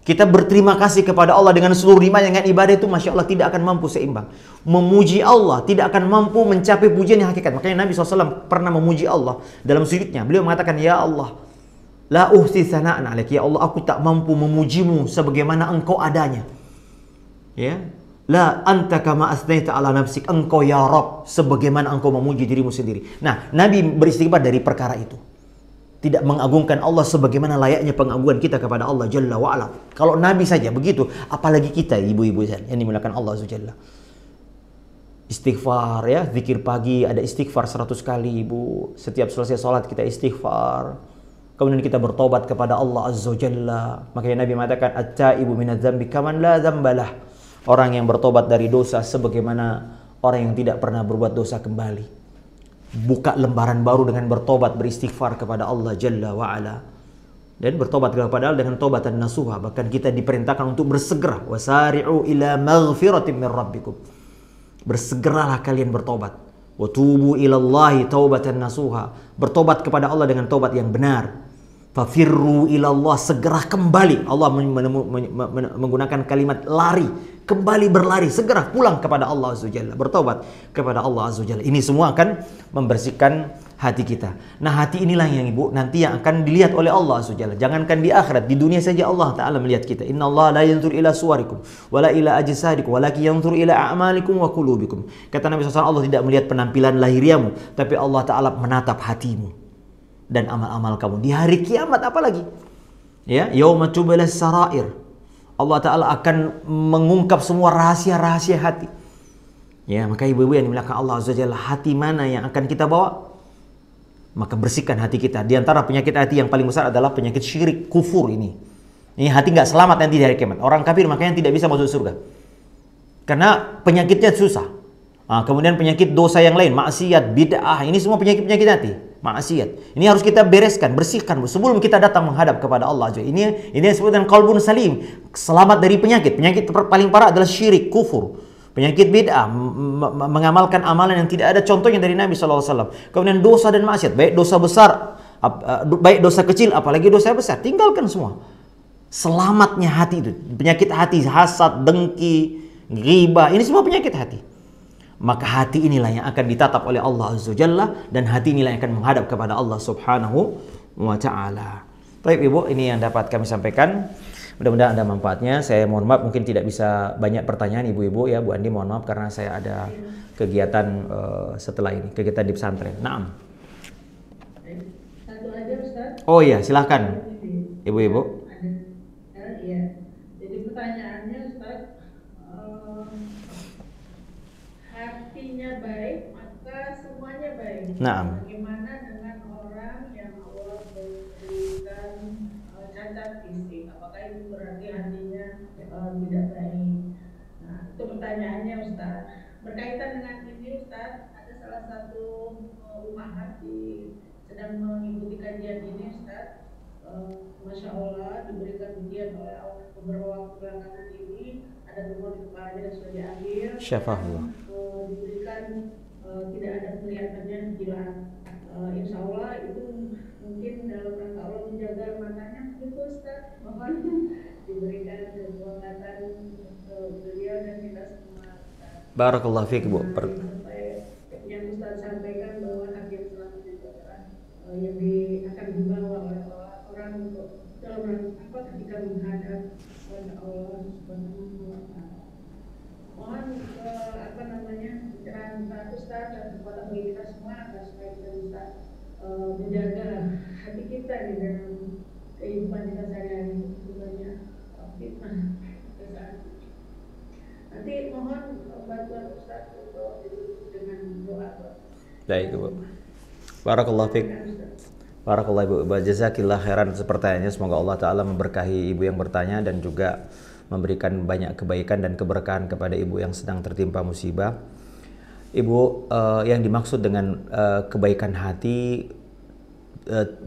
Kita berterima kasih kepada Allah dengan seluruh nikmat, dengan ibadah itu Masya Allah tidak akan mampu seimbang. Memuji Allah tidak akan mampu mencapai pujian yang hakikat. Makanya Nabi SAW pernah memuji Allah dalam sujudnya. Beliau mengatakan, Ya Allah, la uhsi sana'an alaik. Ya Allah, aku tak mampu memujimu sebagaimana engkau adanya. Ya, la anta kama asnaita ala nafsik. Engkau ya Rabb sebagaimana engkau memuji dirimu sendiri. Nah, Nabi beristighfar dari perkara itu. Tidak mengagungkan Allah sebagaimana layaknya pengagungan kita kepada Allah Jalla wa'ala. Kalau Nabi saja begitu, apalagi kita ibu-ibu yang dimuliakan Allah Jalla. Istighfar ya, zikir pagi ada istighfar 100 kali ibu. Setiap selesai sholat kita istighfar. Kemudian kita bertobat kepada Allah Azza Jalla. Makanya Nabi mengatakan, at-taibu minadz-dzambi kaman la dzambalah. Orang yang bertobat dari dosa sebagaimana orang yang tidak pernah berbuat dosa kembali. Buka lembaran baru dengan bertobat, beristighfar kepada Allah Jalla wa'ala. Dan bertobat kepada Allah dengan tobatan nasuha. Bahkan kita diperintahkan untuk bersegera. Wasari'u ila maghfiratin min rabbikum. Bersegeralah kalian bertobat. Wa tubu ilallahi taubatan nasuha. Bertobat kepada Allah dengan tobat yang benar. Fafirru ilallah, segera kembali. Allah menggunakan kalimat lari, kembali berlari, segera pulang kepada Allah Azza Jalla, bertobat kepada Allah Azza Jalla. Ini semua akan membersihkan hati kita. Nah, hati inilah yang ibu nanti yang akan dilihat oleh Allah Azza Jalla. Jangankan di akhirat, di dunia saja Allah Ta'ala melihat kita. Inna Allah la yanzur ila suwarikum wala ila ajsadikum walakin yanzur ila a'malikum wa qulubikum. Kata Nabi SAW, Allah tidak melihat penampilan lahiriamu, tapi Allah Ta'ala menatap hatimu dan amal-amal kamu. Di hari kiamat apalagi? Ya, yauma tubalas sarair. Allah Ta'ala akan mengungkap semua rahasia-rahasia hati. Ya, maka ibu-ibu yang dimuliakan Allah Azza Jalla, hati mana yang akan kita bawa? Maka bersihkan hati kita. Di antara penyakit hati yang paling besar adalah penyakit syirik, kufur ini. Ini hati nggak selamat nanti di hari kiamat. Orang kafir makanya tidak bisa masuk surga. Karena penyakitnya susah. Nah, kemudian penyakit dosa yang lain, maksiat, bid'ah, ini semua penyakit-penyakit hati. Maksiat. Ini harus kita bereskan, bersihkan sebelum kita datang menghadap kepada Allah. Ini yang disebut dengan qalbun salim, selamat dari penyakit. Penyakit paling parah adalah syirik, kufur. Penyakit bid'ah, mengamalkan amalan yang tidak ada contohnya dari Nabi SAW. Kemudian dosa dan maksiat, baik dosa besar, baik dosa kecil, apalagi dosa besar. Tinggalkan semua. Selamatnya hati itu, penyakit hati, hasad, dengki, ghibah, ini semua penyakit hati. Maka hati inilah yang akan ditatap oleh Allah Azza Jalla, dan hati inilah yang akan menghadap kepada Allah Subhanahu wa Ta'ala. Baik ibu, ini yang dapat kami sampaikan. Mudah-mudahan ada manfaatnya. Saya mohon maaf mungkin tidak bisa banyak pertanyaan ibu-ibu ya. Bu Andi mohon maaf karena saya ada kegiatan setelah ini, kegiatan di pesantren. Naam. Satu aja Ustaz. Oh iya, silahkan ibu-ibu. Iya. Jadi pertanyaannya Ustaz, hatinya baik maka semuanya baik. Naam. Bagaimana dengan orang yang Allah berikan cacat fisik? Apakah itu berarti hatinya tidak baik? Nah, itu pertanyaannya Ustaz. Berkaitan dengan ini Ustaz, ada salah satu umat sedang mengikuti kajian ini Ustaz. Masya Allah diberikan ujian oleh Allah beberapa waktu belakangan ini, ada tumor di kepalanya dan sudah diambil. Syafahullah. Diberikan tidak ada kelihatannya hilang. Insya Allah itu mungkin dalam rangka Allah menjaga matanya begitu Ustaz. Mohon diberikan kekuatan beliau dan kita semua. Barakallahu fiik Bu. Yang Ustaz sampaikan bahwa hati yang selamat itu adalah yang akan dibawa oleh orang untuk dalam apa ketika menghadap Allah Subhanahu wa Ta'ala. Mohon pencerahan Ustaz dan kekuatan bagi kita semua agar supaya kita bisa menjaga hati kita di dalam kehidupan kita sehari-hari, banyak fitnah kesalahan. Nanti mohon bantuan Ustaz untuk dengan doa. Baik Bu. Barakallahu fiik. Barakallahu Ibu. Jazakillah khairan atas pertanyaannya. Semoga Allah Ta'ala memberkahi Ibu yang bertanya dan juga memberikan banyak kebaikan dan keberkahan kepada Ibu yang sedang tertimpa musibah. Ibu, yang dimaksud dengan kebaikan hati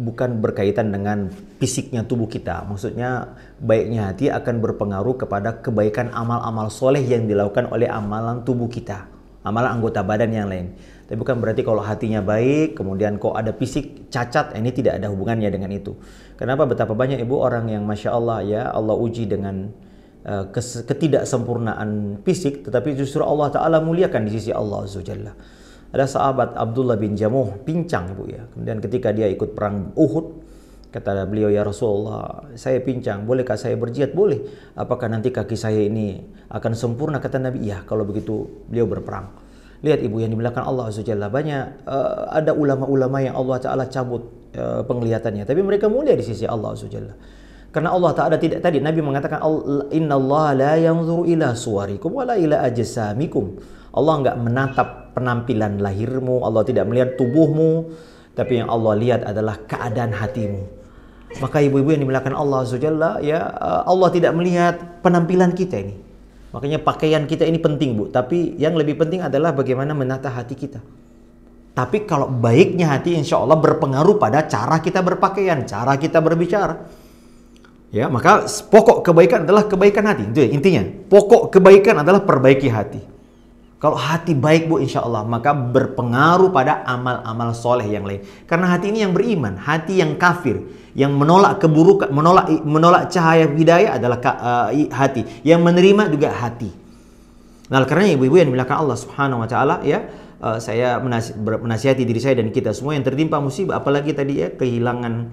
bukan berkaitan dengan fisiknya tubuh kita. Maksudnya baiknya hati akan berpengaruh kepada kebaikan amal-amal soleh yang dilakukan oleh amalan tubuh kita, amalan anggota badan yang lain. Tapi bukan berarti kalau hatinya baik, kemudian kok ada fisik cacat, ini tidak ada hubungannya dengan itu. Kenapa? Betapa banyak ibu orang yang Masya Allah ya, Allah uji dengan ketidaksempurnaan fisik, tetapi justru Allah Ta'ala muliakan di sisi Allah Azza wa Jalla. Ada sahabat Abdullah bin Jamuh, pincang ibu ya. Kemudian ketika dia ikut perang Uhud, kata beliau, ya Rasulullah, saya pincang, bolehkah saya berjihad? Boleh. Apakah nanti kaki saya ini akan sempurna? Kata Nabi, iya. Kalau begitu beliau berperang. Lihat ibu yang dimuliakan Allah Azza wa Jalla, banyak ada ulama-ulama yang Allah Ta'ala cabut penglihatannya, tapi mereka mulia di sisi Allah Azza wa Jalla. Karena Allah Ta'ala tidak, tadi Nabi mengatakan, Inna Allah la yanzuru ila suwarikum wala ila ajsamikum. Allah enggak menatap penampilan lahirmu, Allah tidak melihat tubuhmu, tapi yang Allah lihat adalah keadaan hatimu. Maka ibu-ibu yang dimuliakan Allah Azza wa Jalla, ya, Allah tidak melihat penampilan kita ini. Makanya pakaian kita ini penting, Bu, tapi yang lebih penting adalah bagaimana menata hati kita. Tapi kalau baiknya hati, insya Allah berpengaruh pada cara kita berpakaian, cara kita berbicara. Ya, maka pokok kebaikan adalah kebaikan hati. Itu ya, intinya. Pokok kebaikan adalah perbaiki hati. Kalau hati baik, Bu, insya Allah, maka berpengaruh pada amal-amal soleh yang lain. Karena hati ini yang beriman. Hati yang kafir, yang menolak keburukan, menolak cahaya hidayah adalah hati. Yang menerima juga hati. Nah, karena ibu-ibu yang dimuliakan Allah Subhanahu wa Ta'ala, ya, saya menasihati diri saya dan kita semua yang tertimpa musibah, apalagi tadi ya, kehilangan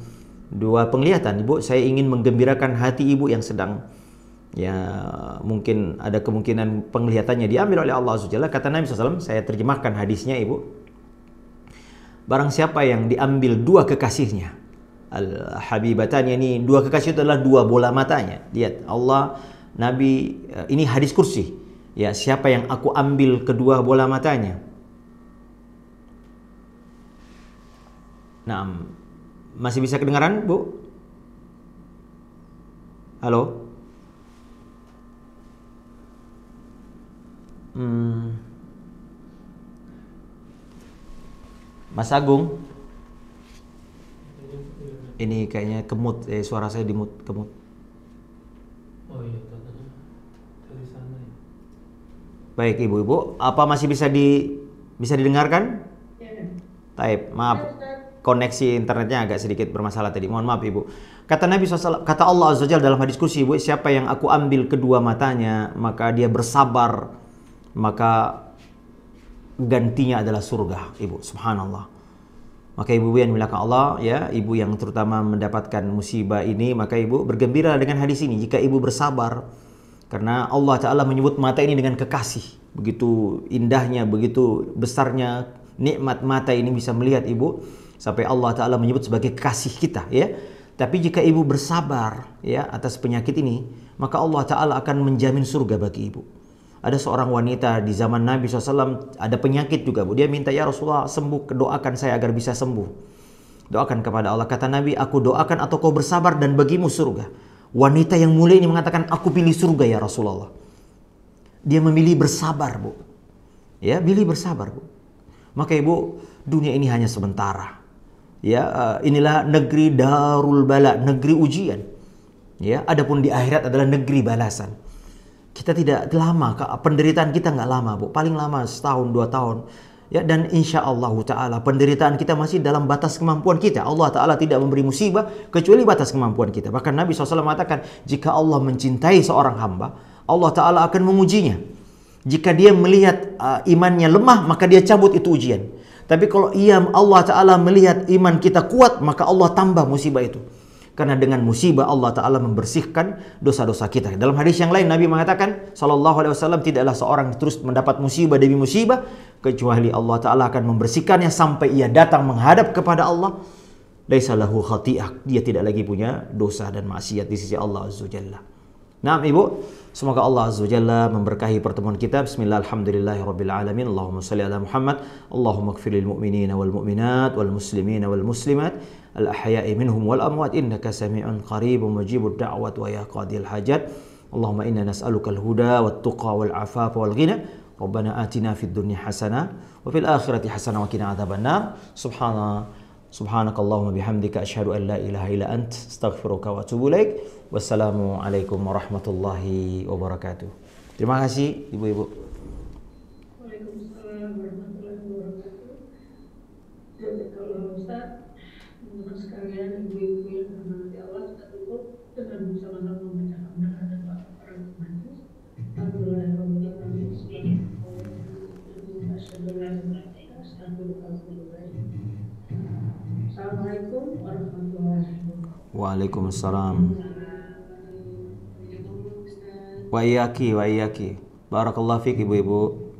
dua penglihatan. Ibu, saya ingin menggembirakan hati ibu yang sedang, ya, mungkin ada kemungkinan penglihatannya diambil oleh Allah Azza wa Jalla. Kata Nabi SAW, saya terjemahkan hadisnya ibu, barang siapa yang diambil dua kekasihnya, al-habibatani, ini dua kekasih itu adalah dua bola matanya. Lihat, Allah, Nabi, ini hadis kursi, ya, siapa yang aku ambil kedua bola matanya. Nah, masih bisa kedengaran, Bu? Halo? Mas Agung? Ini kayaknya kemut, suara saya kemut. Oh iya, dari sana ya. Baik, Ibu-ibu, apa masih bisa didengarkan? Ya. Taib, maaf. Koneksi internetnya agak sedikit bermasalah tadi. Mohon maaf Ibu. Kata Nabi SAW, kata Allah Azza wa Jalla dalam hadis kursi, Ibu, siapa yang aku ambil kedua matanya, maka dia bersabar, maka gantinya adalah surga, Ibu. Subhanallah. Maka ibu-ibu yang dimuliakan Allah, ya, ibu yang terutama mendapatkan musibah ini, maka ibu bergembira dengan hadis ini. Jika ibu bersabar, karena Allah Ta'ala menyebut mata ini dengan kekasih. Begitu indahnya, begitu besarnya nikmat mata ini bisa melihat ibu. Sampai Allah Ta'ala menyebut sebagai kasih kita, ya. Tapi jika ibu bersabar, ya, atas penyakit ini, maka Allah Ta'ala akan menjamin surga bagi ibu. Ada seorang wanita di zaman Nabi SAW, ada penyakit juga, Bu. Dia minta, ya Rasulullah, sembuh, doakan saya agar bisa sembuh. Doakan kepada Allah. Kata Nabi, aku doakan atau kau bersabar dan bagimu surga. Wanita yang mulia ini mengatakan, aku pilih surga ya Rasulullah. Dia memilih bersabar, Bu. Ya, pilih bersabar, Bu. Maka ibu, dunia ini hanya sementara. Ya, inilah negeri darul bala, negeri ujian. Ya, adapun di akhirat adalah negeri balasan. Kita tidak lama, penderitaan kita nggak lama, Bu. Paling lama setahun, 2 tahun. Ya, dan insya Allah Ta'ala penderitaan kita masih dalam batas kemampuan kita. Allah Ta'ala tidak memberi musibah kecuali batas kemampuan kita. Bahkan Nabi SAW mengatakan, jika Allah mencintai seorang hamba, Allah Ta'ala akan mengujinya. Jika dia melihat imannya lemah, maka dia cabut itu ujian. Tapi kalau Allah Ta'ala melihat iman kita kuat, maka Allah tambah musibah itu. Karena dengan musibah Allah Ta'ala membersihkan dosa-dosa kita. Dalam hadis yang lain Nabi mengatakan, SAW, tidaklah seorang terus mendapat musibah demi musibah, kecuali Allah Ta'ala akan membersihkannya sampai ia datang menghadap kepada Allah. Laisa lahu khati'ah. Dia tidak lagi punya dosa dan maksiat di sisi Allah Azza wa Jalla. Nah ibu, semoga Allah Azza wa Jalla memberkahi pertemuan kita. Bismillah, alhamdulillahirabbil alamin. Allahumma shalli ala Muhammad. Allahumma ighfir lil mu'minina wal mu'minat wal muslimina wal muslimat al ahya'i minhum wal amwat innaka sami'un qaribun mujibud da'wat wa ya qadil hajat. Allahumma inna nas'aluka al huda wat tuqa wal afafa wal ghina. Rabbana atina fid dunya hasanah wa fil akhirati hasanah wa qina adzabannar. Subhanakallahumma bihamdika asyhadu an la ilaha illa ant astaghfiruka wa atubu ilaik. Wassalamu alaikum warahmatullahi wabarakatuh. Terima kasih ibu-ibu. Waalaikumsalam warahmatullahi wabarakatuh. Jazakallahu Ustaz. Teman-teman sekalian, ibu-ibu yang dirahmati Allah, kita tutup dengan bersama-sama membaca hamdalah dan para majlis. Alhamdulillahirabbil alamin. Assalamualaikum warahmatullahi wabarakatuh. Waalaikumsalam. Wa iyyaki. Barakallahu fik ibu-ibu.